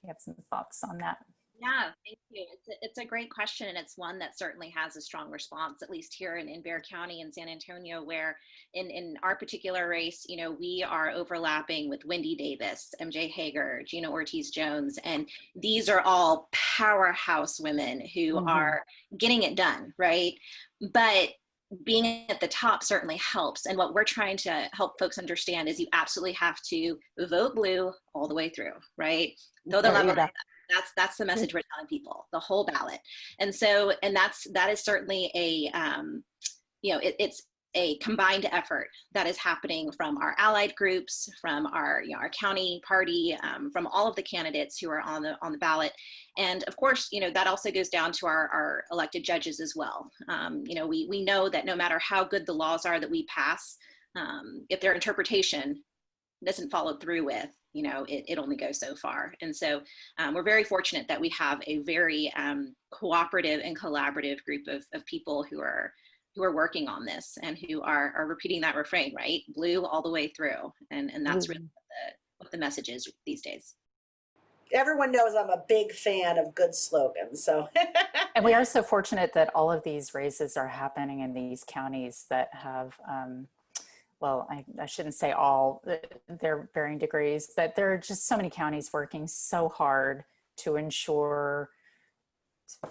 you have some thoughts on that? Yeah, thank you. It's a great question, and it's one that certainly has a strong response, at least here in Bexar County and San Antonio, where in our particular race, we are overlapping with Wendy Davis, MJ Hager, Gina Ortiz-Jones, and these are all powerhouse women who are getting it done, right? But being at the top certainly helps. And what we're trying to help folks understand is you absolutely have to vote blue all the way through, right? Though the level, that's the message we're telling people, the whole ballot. And so, and that is certainly a, it's a combined effort that is happening from our allied groups, from our, our county party, from all of the candidates who are on the ballot. And of course, that also goes down to our elected judges as well. We know that no matter how good the laws are that we pass, if their interpretation doesn't follow through with, it only goes so far. And so we're very fortunate that we have a very cooperative and collaborative group of people who are working on this and who are repeating that refrain, right? Blue all the way through. And that's really what the message is these days. Everyone knows I'm a big fan of good slogans. So, and we are so fortunate that all of these races are happening in these counties that have, well, I shouldn't say all, they're varying degrees, but there are just so many counties working so hard to ensure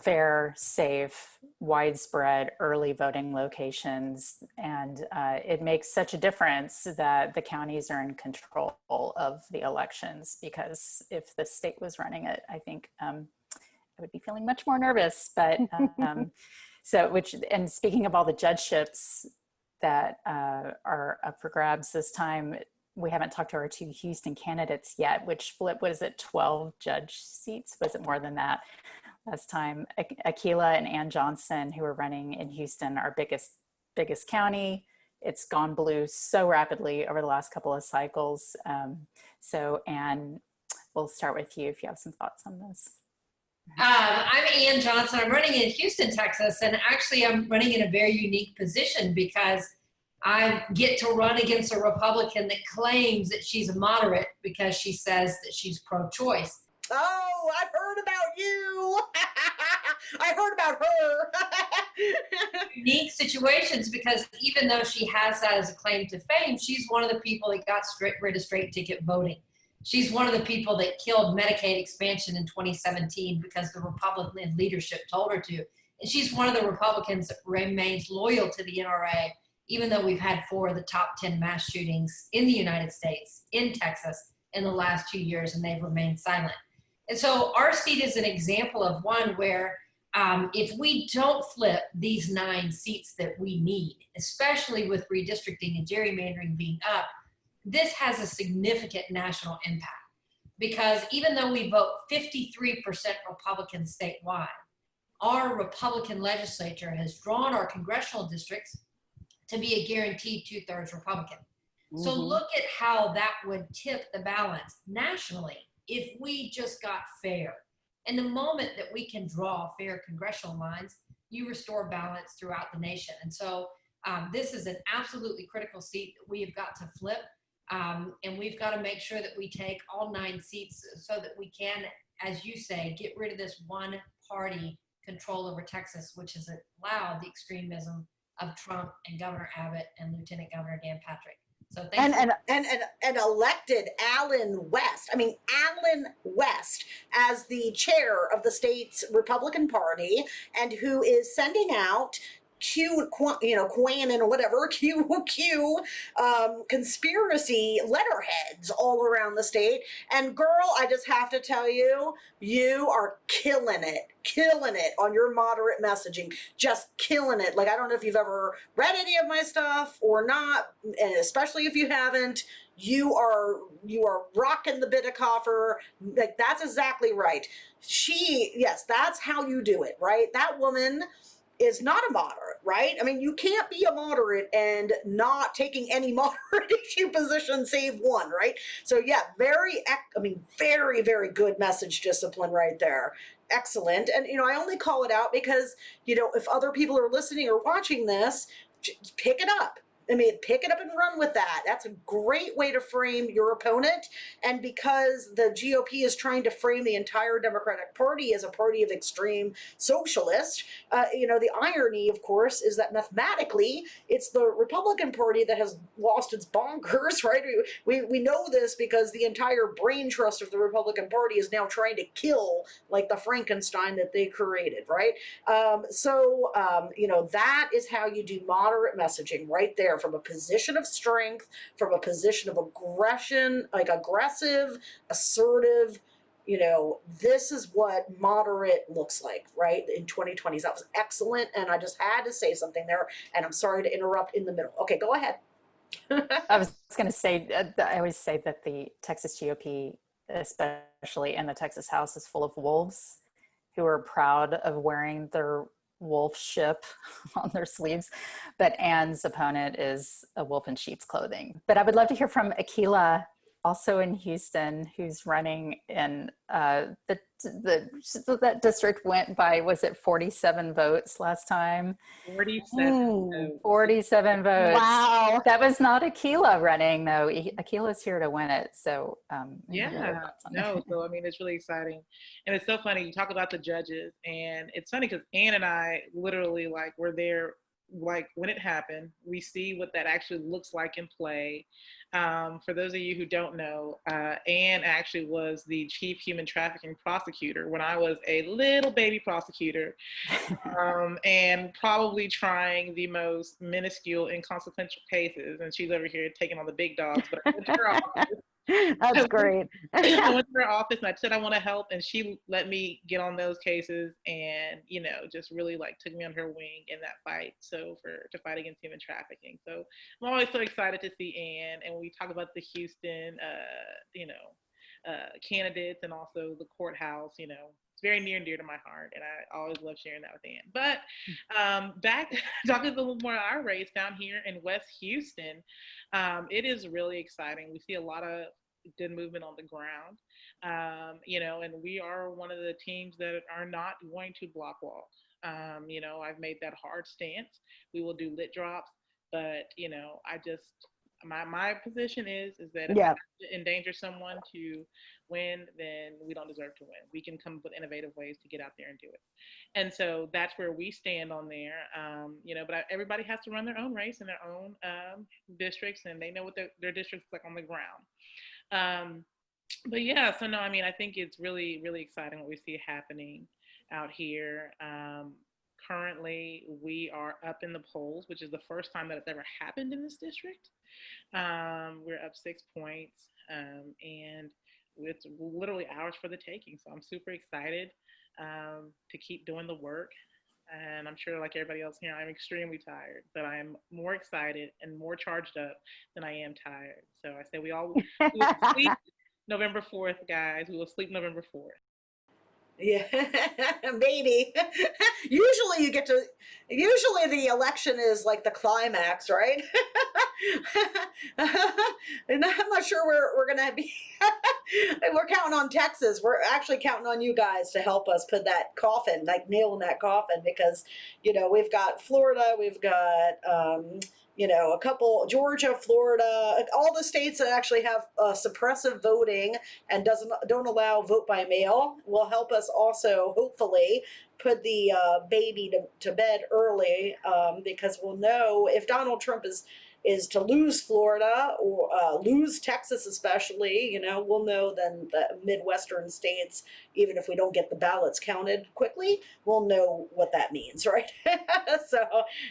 fair, safe, widespread early voting locations. And it makes such a difference that the counties are in control of the elections, because if the state was running it, I think I would be feeling much more nervous. But and speaking of all the judgeships that are up for grabs this time, we haven't talked to our two Houston candidates yet, which flip, what is it, 12 judge seats? Was it more than that last time? Akilah and Ann Johnson, who are running in Houston, our biggest county. It's gone blue so rapidly over the last couple of cycles. So Ann, we'll start with you if you have some thoughts on this. I'm Ann Johnson. I'm running in Houston, Texas, and actually I'm running in a very unique position because I get to run against a Republican that claims that she's a moderate because she says that she's pro-choice. Oh, I've heard about you. I heard about her. Unique situations, because even though she has that as a claim to fame, she's one of the people that got rid of straight ticket voting. She's one of the people that killed Medicaid expansion in 2017 because the Republican leadership told her to. And she's one of the Republicans that remains loyal to the NRA, even though we've had 4 of the top 10 mass shootings in the United States, in Texas, in the last 2 years, and they've remained silent. And so our seat is an example of one where if we don't flip these 9 seats that we need, especially with redistricting and gerrymandering being up, this has a significant national impact. Because even though we vote 53% Republican statewide, our Republican legislature has drawn our congressional districts to be a guaranteed 2/3 Republican. So look at how that would tip the balance nationally if we just got fair. And the moment that we can draw fair congressional lines, you restore balance throughout the nation. And so this is an absolutely critical seat that we have got to flip. And we've got to make sure that we take all 9 seats so that we can, as you say, get rid of this one party control over Texas, which has allowed the extremism of Trump and Governor Abbott and Lieutenant Governor Dan Patrick. So thank you. And elected Alan West. I mean, Alan West as the chair of the state's Republican Party, and who is sending out QAnon or whatever, QQ conspiracy letterheads all around the state. And girl, I just have to tell you, you are killing it on your moderate messaging, just killing it. Like, I don't know if you've ever read any of my stuff or not, and especially if you haven't, you are rocking the Bitecofer. Like, that's exactly right. Yes, that's how you do it, right? That woman is not a moderate, right? I mean, you can't be a moderate and not taking any moderate issue position save one, right? So yeah, very, very good message discipline right there. Excellent. And, I only call it out because, if other people are listening or watching this, pick it up. Pick it up and run with that. That's a great way to frame your opponent. And because the GOP is trying to frame the entire Democratic Party as a party of extreme socialists, the irony, of course, is that mathematically, it's the Republican Party that has lost its bonkers, right? We know this because the entire brain trust of the Republican Party is now trying to kill, like, the Frankenstein that they created, right? That is how you do moderate messaging right there, from a position of strength, from a position of aggression, like aggressive, assertive. This is what moderate looks like, right? In 2020s. That was excellent. And I just had to say something there, and I'm sorry to interrupt in the middle. Okay, go ahead. I was going to say, I always say that the Texas GOP, especially in the Texas House, is full of wolves who are proud of wearing their wolf ship on their sleeves, but Anne's opponent is a wolf in sheep's clothing. But I would love to hear from Akilah, also in Houston, who's running in that district went by, was it 47 votes last time? 47. 47 votes. Wow. That was not Akilah running, though. Akilah's here to win it. So it's really exciting. And it's so funny, you talk about the judges, and it's funny because Anne and I literally, were there, when it happened. We see what that actually looks like in play. For those of you who don't know, Anne actually was the chief human trafficking prosecutor when I was a little baby prosecutor, and probably trying the most minuscule, inconsequential cases. And she's over here taking on the big dogs. But I went to her office. That's great. I went to her office and I said I want to help, and she let me get on those cases, and just really took me under her wing in that fight. So to fight against human trafficking. So I'm always so excited to see Anne, and when we talk about the Houston, candidates, and also the courthouse, it's very near and dear to my heart, and I always love sharing that with Anne. But back talking a little more about our race down here in West Houston, it is really exciting. We see a lot of good movement on the ground, and we are one of the teams that are not going to block walk. I've made that hard stance. We will do lit drops, but my position is that if I have to endanger someone to win, then we don't deserve to win. We can come up with innovative ways to get out there and do it. And so that's where we stand on there. But everybody has to run their own race in their own districts, and they know what their districts like on the ground. I think it's really, really exciting what we see happening out here. Currently, we are up in the polls, which is the first time that it's ever happened in this district. We're up 6 points, and it's literally ours for the taking. So I'm super excited to keep doing the work. And I'm sure, like everybody else here, I'm extremely tired, but I am more excited and more charged up than I am tired. So I say we will sleep November 4th, guys. We will sleep November 4th. Yeah, maybe. Usually the election is like the climax, right? And I'm not sure we're going to be, we're counting on Texas. We're actually counting on you guys to help us put that coffin, nail in that coffin, because, we've got Florida, we've got, a couple, Georgia, Florida, all the states that actually have suppressive voting and don't allow vote by mail will help us also, hopefully, put the baby to bed early, because we'll know if Donald Trump is to lose Florida or lose Texas especially, you know, we'll know then the Midwestern states, even if we don't get the ballots counted quickly, we'll know what that means, right?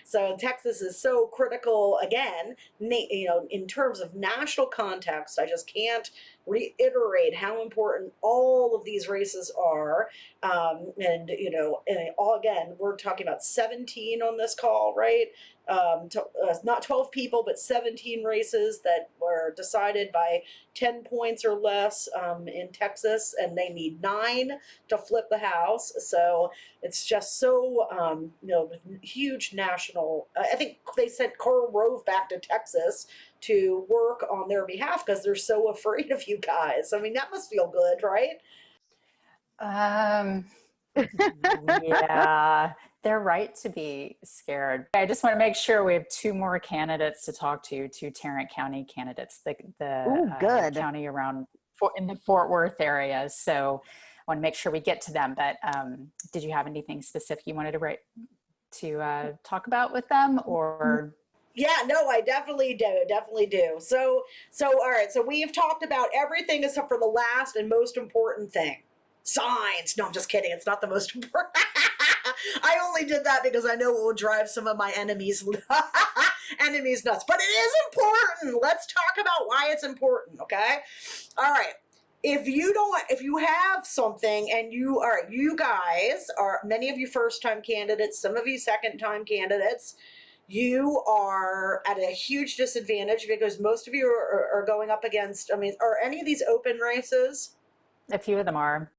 So Texas is so critical again, you know, in terms of national context. I just can't reiterate how important all of these races are. And, you know, and all, again, we're talking about 17 on this call, right? Not 12 people, but 17 races that were decided by 10 points or less in Texas, and they need 9 to flip the House. So it's just so, you know, huge national. I think they sent Karl Rove back to Texas to work on their behalf because they're so afraid of you guys. I mean, that must feel good, right? Yeah, they're right to be scared. I just want to make sure we have 2 more candidates to talk to, 2 Tarrant County candidates, the county around in the Fort Worth area. So I want to make sure we get to them. But did you have anything specific you wanted to talk about with them, or? Yeah, no, I definitely do. So all right, so we've talked about everything except for the last and most important thing. Signs. No, I'm just kidding. It's not the most important. I only did that because I know it will drive some of my enemies nuts. But it is important. Let's talk about why it's important, okay? All right. If you have something and you guys are, many of you first-time candidates, some of you second-time candidates, you are at a huge disadvantage because most of you are going up against, I mean, are any of these open races? A few of them are.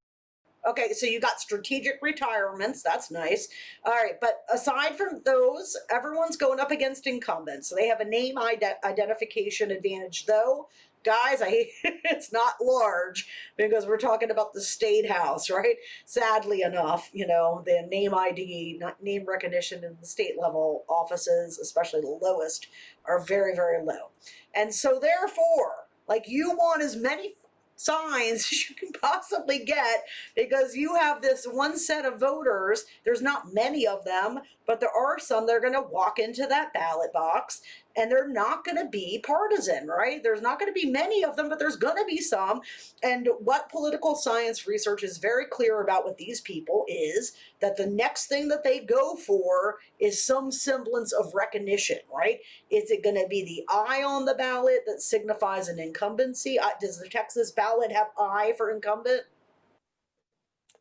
Okay, so you got strategic retirements. That's nice. All right, but aside from those, everyone's going up against incumbents. So they have a name identification advantage, though. Guys, it's not large because we're talking about the state house, right? Sadly enough, you know, the name ID, name recognition in the state level offices, especially the lowest, are very, very low. And so therefore, like, you want as many signs as you can possibly get because you have this one set of voters. There's not many of them, but there are some that are going to walk into that ballot box and they're not going to be partisan, right? There's not going to be many of them, but there's going to be some. And what political science research is very clear about with these people is that the next thing that they go for is some semblance of recognition, right? Is it going to be the I on the ballot that signifies an incumbency? Does the Texas ballot have I for incumbent?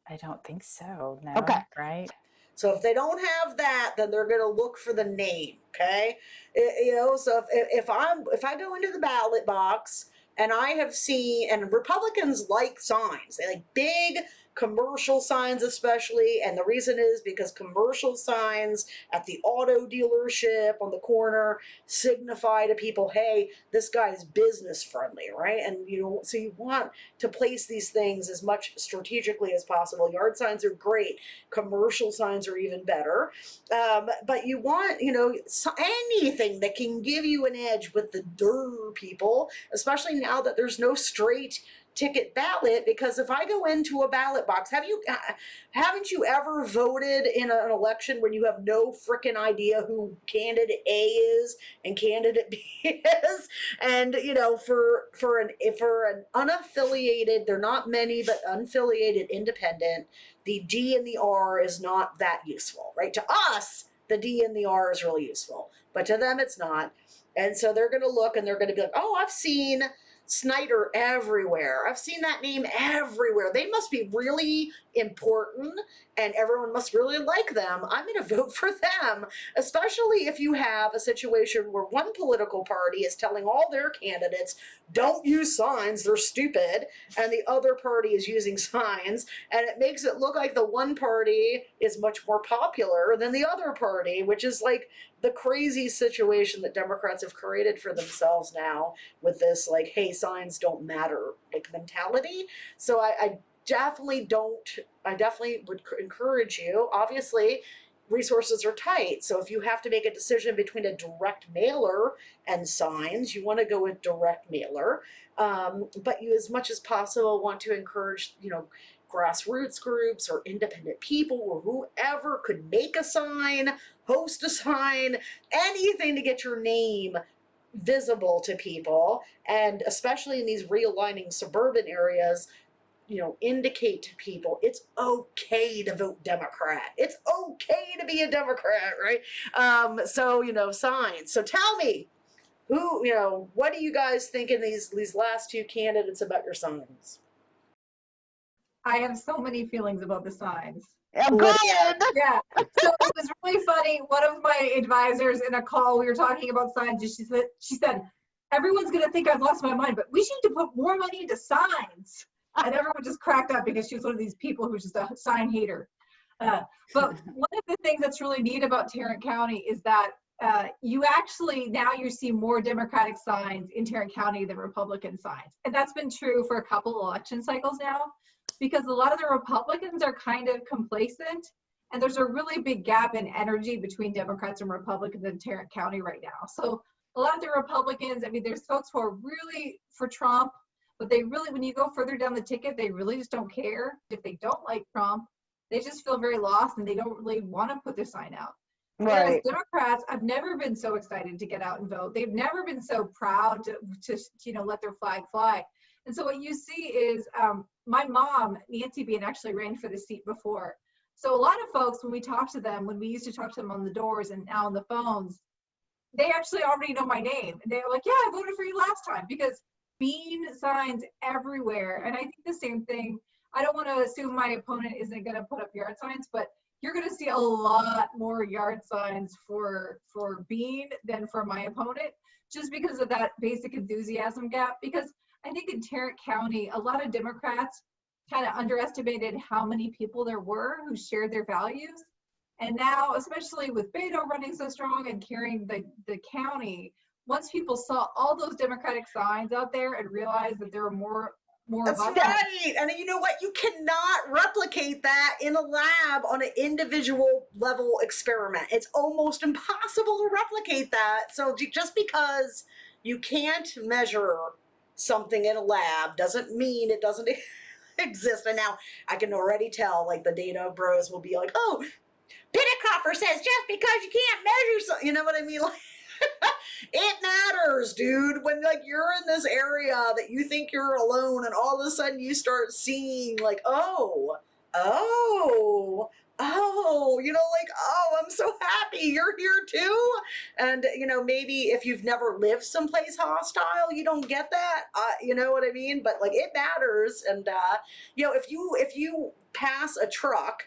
I don't think so. No. Okay. Right. So if they don't have that, then they're going to look for the name. Okay. You know, so if I go into the ballot box and I have seen, and Republicans like signs, they like big commercial signs especially, and the reason is because commercial signs at the auto dealership on the corner signify to people, hey, this guy's business friendly, right? And you know, so you want to place these things as much strategically as possible. Yard signs are great, commercial signs are even better, but you want, you know, anything that can give you an edge with the people, especially now that there's no straight ticket ballot. Because if I go into a ballot box, haven't you ever voted in an election when you have no freaking idea who candidate A is and candidate B is? And you know, for an unaffiliated, they're not many, but unaffiliated independent, the D and the R is not that useful, right? To us, the D and the R is really useful, but to them it's not. And so they're going to look and they're going to be like, oh, I've seen Snyder everywhere. I've seen that name everywhere. They must be really important and everyone must really like them. I'm going to vote for them, especially if you have a situation where one political party is telling all their candidates, don't use signs, they're stupid, and the other party is using signs, and it makes it look like the one party is much more popular than the other party, which is like the crazy situation that Democrats have created for themselves now with this, like, hey, signs don't matter, like, mentality. So I definitely would encourage you. Obviously, resources are tight. So if you have to make a decision between a direct mailer and signs, you want to go with direct mailer. But you, as much as possible, want to encourage, you know, grassroots groups or independent people or whoever could make a sign, host a sign, anything to get your name visible to people, and especially in these realigning suburban areas, indicate to people it's okay to vote Democrat. It's okay to be a Democrat, right? So, signs. So tell me, what do you guys think in these last two candidates about your signs? I have so many feelings about the signs. Good. Yeah. So it was really funny. One of my advisors in a call, we were talking about signs, and she said, everyone's going to think I've lost my mind, but we need to put more money into signs. And everyone just cracked up because she was one of these people who's just a sign hater. But one of the things that's really neat about Tarrant County is that you see more Democratic signs in Tarrant County than Republican signs. And that's been true for a couple election cycles now, because a lot of the Republicans are kind of complacent, and there's a really big gap in energy between Democrats and Republicans in Tarrant County right now. So a lot of the Republicans, there's folks who are really for Trump, but they really, when you go further down the ticket, they really just don't care. If they don't like Trump, they just feel very lost and they don't really want to put their sign out. Right. Whereas Democrats have never been so excited to get out and vote. They've never been so proud to let their flag fly. And so what you see is my mom, Nancy Bean, actually ran for the seat before. So a lot of folks, when we talk to them, when we used to talk to them on the doors and now on the phones, they actually already know my name. And they're like, yeah, I voted for you last time, because Bean signs everywhere. And I think the same thing. I don't want to assume my opponent isn't going to put up yard signs, but you're going to see a lot more yard signs for Bean than for my opponent, just because of that basic enthusiasm gap. Because I think in Tarrant County, a lot of Democrats kind of underestimated how many people there were who shared their values. And now, especially with Beto running so strong and carrying the county, once people saw all those Democratic signs out there and realized that there were more That's right. And you know what? You cannot replicate that in a lab on an individual level experiment. It's almost impossible to replicate that. So just because you can't measure something in a lab doesn't mean it doesn't exist. And now I can already tell, like, the data bros will be like, oh, Bitecofer says just because you can't measure something, you know what I mean? Like, it matters, dude. When you're in this area that you think you're alone, and all of a sudden you start seeing oh, I'm so happy you're here too. And maybe if you've never lived someplace hostile, you don't get that. You know what I mean? But it matters. And if you pass a truck,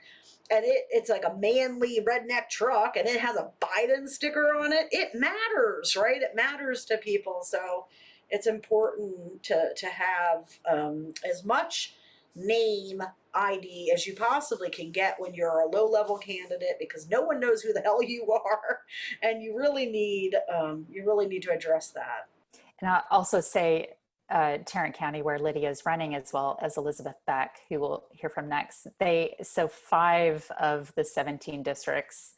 and it's like a manly redneck truck, and it has a Biden sticker on it, it matters, right? It matters to people. So it's important to have as much name ID as you possibly can get when you're a low-level candidate, because no one knows who the hell you are, and you really need to address that. And I'll also say, Tarrant County, where Lydia is running, as well as Elizabeth Beck, who we'll hear from next. So 5 of the 17 districts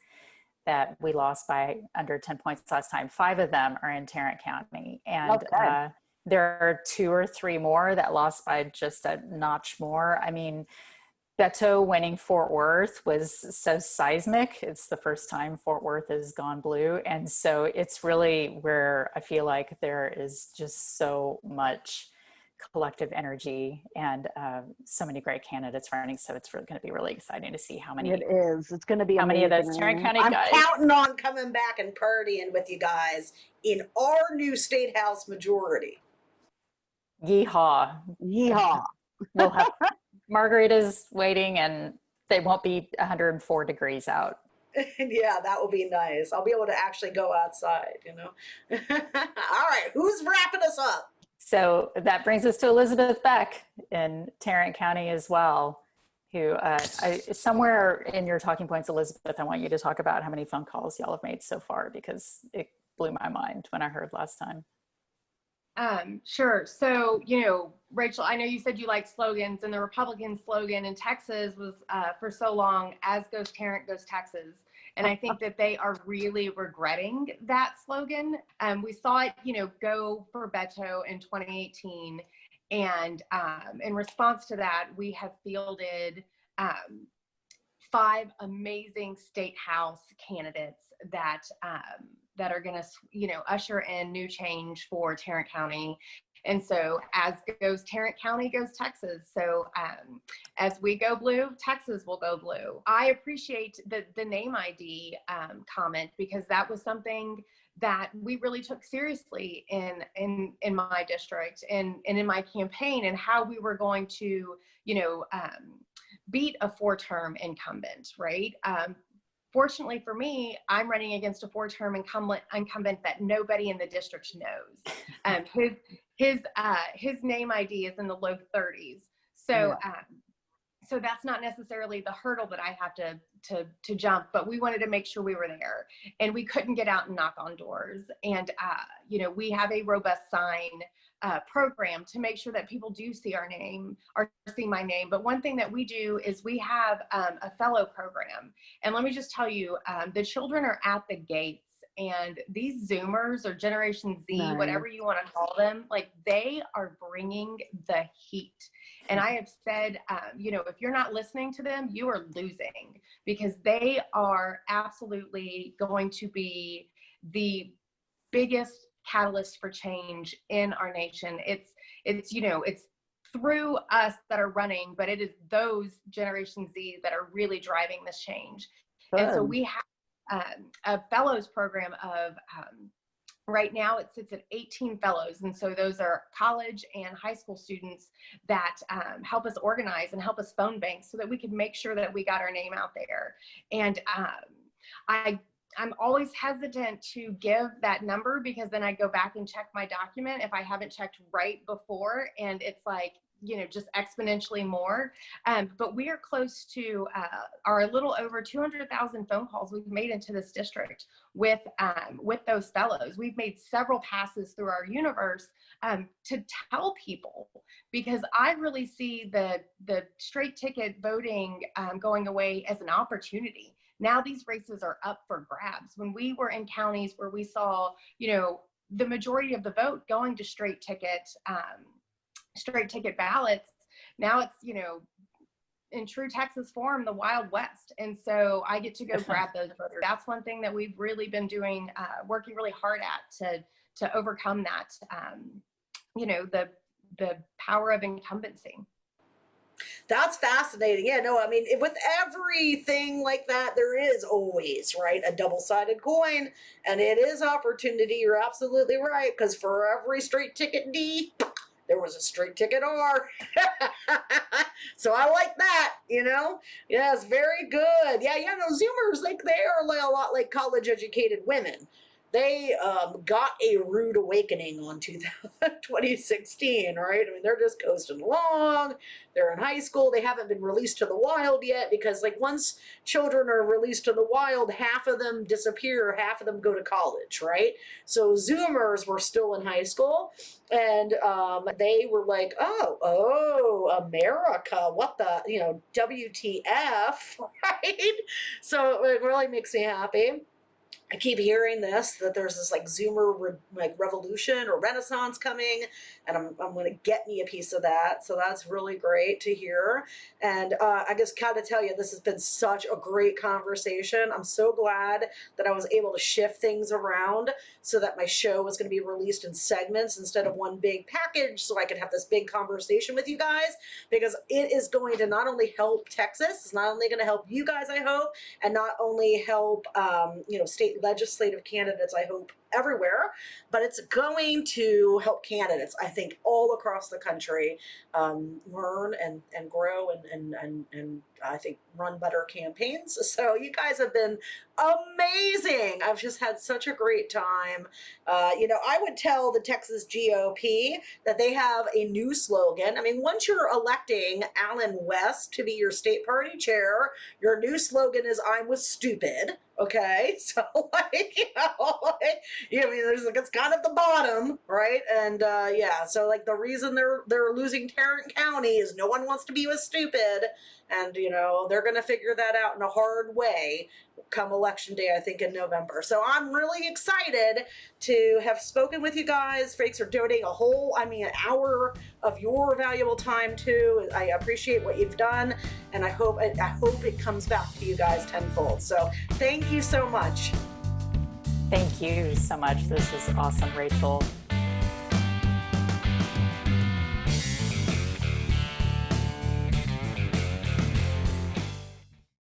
that we lost by under 10 points last time, 5 of them are in Tarrant County. And there are 2 or 3 more that lost by just a notch more. I mean, Beto winning Fort Worth was so seismic. It's the first time Fort Worth has gone blue. And so it's really where I feel like there is just so much collective energy and so many great candidates running. So it's going to be really exciting to see how many. It is. It's going to be how amazing. many of those Tarrant County I'm guys. counting on coming back and partying with you guys in our new state house majority. Yeehaw. Yeehaw. We'll have margaritas waiting, and they won't be 104 degrees out. Yeah, that will be nice. I'll be able to actually go outside, All right, who's wrapping us up? So that brings us to Elizabeth Beck in Tarrant County as well, who somewhere in your talking points, Elizabeth, I want you to talk about how many phone calls y'all have made so far, because it blew my mind when I heard last time. Sure. So, Rachel, I know you said you like slogans, and the Republican slogan in Texas was for so long, as goes Tarrant, goes Texas. And I think that they are really regretting that slogan. We saw it, go for Beto in 2018. And in response to that, we have fielded 5 amazing state house candidates that that are going to, you know, usher in new change for Tarrant County. And so as goes Tarrant County, goes Texas. So as we go blue, Texas will go blue. I appreciate the name ID comment, because that was something that we really took seriously in my district and in my campaign, and how we were going to, you know, beat a 4-term incumbent, right? Fortunately for me, I'm running against a 4-term incumbent that nobody in the district knows. His name ID is in the low 30s. So so that's not necessarily the hurdle that I have to jump, but we wanted to make sure we were there, and we couldn't get out and knock on doors. And you know, we have a robust sign program to make sure that people do see our name or see my name. But one thing that we do is we have a fellow program. And let me just tell you, the children are at the gates, and these Zoomers or Generation Z, Nice. whatever you want to call them, like, they are bringing the heat. And I have said, you know, if you're not listening to them, you are losing, because they are absolutely going to be the biggest catalyst for change in our nation. It's you know, it's through us that are running, but it is those Generation Z that are really driving this change. Good. And so we have a fellows program of right now it sits at 18 fellows. And so those are college and high school students that help us organize and help us phone bank so that we can make sure that we got our name out there. And I'm always hesitant to give that number, because then I go back and check my document if I haven't checked right before, and it's like, you know, just exponentially more. But we are close to our little over 200,000 phone calls we've made into this district with those fellows. We've made several passes through our universe to tell people, because I really see the straight ticket voting going away as an opportunity. Now these races are up for grabs. When we were in counties where we saw, you know, the majority of the vote going to straight ticket ballots, now it's, you know, in true Texas form, the Wild West. And so I get to go grab those voters. That's one thing that we've really been doing, working really hard at to overcome that, you know, the power of incumbency. That's fascinating. Yeah, no, I mean, with everything like that, there is always, right, a double-sided coin, and it is opportunity. You're absolutely right, because for every straight ticket D, there was a straight ticket R. So I like that, you know? Yes, very good. Yeah, no, Zoomers, like, they are like a lot like college-educated women. They got a rude awakening on 2016, right? I mean, they're just coasting along. They're in high school. They haven't been released to the wild yet, because, like, once children are released to the wild, half of them disappear, half of them go to college, right? So Zoomers were still in high school, and they were like, oh, America, what the, you know, WTF, right? So it really makes me happy. I keep hearing that there's this like Zoomer revolution or renaissance coming, and I'm going to get me a piece of that. So that's really great to hear. And I just gotta tell you, this has been such a great conversation. I'm so glad that I was able to shift things around so that my show was going to be released in segments instead of one big package, so I could have this big conversation with you guys, because it is going to not only help Texas, it's not only going to help you guys, I hope, and not only help you know, state legislative candidates, I hope, everywhere, but it's going to help candidates, I think, all across the country learn and grow and I think run better campaigns. So you guys have been amazing. I've just had such a great time. You know, I would tell the Texas GOP that they have a new slogan. I mean, once you're electing Alan West to be your state party chair, your new slogan is "I'm with stupid." Okay, so like, you know, Yeah, I mean, it's kind of the bottom, right? And yeah, so like the reason they're losing Tarrant County is no one wants to be with stupid, and they're going to figure that out in a hard way come election day, I think in November. So I'm really excited to have spoken with you guys. Thanks for donating an hour of your valuable time too. I appreciate what you've done, and I hope it comes back to you guys tenfold. So thank you so much. Thank you so much. This was awesome, Rachel.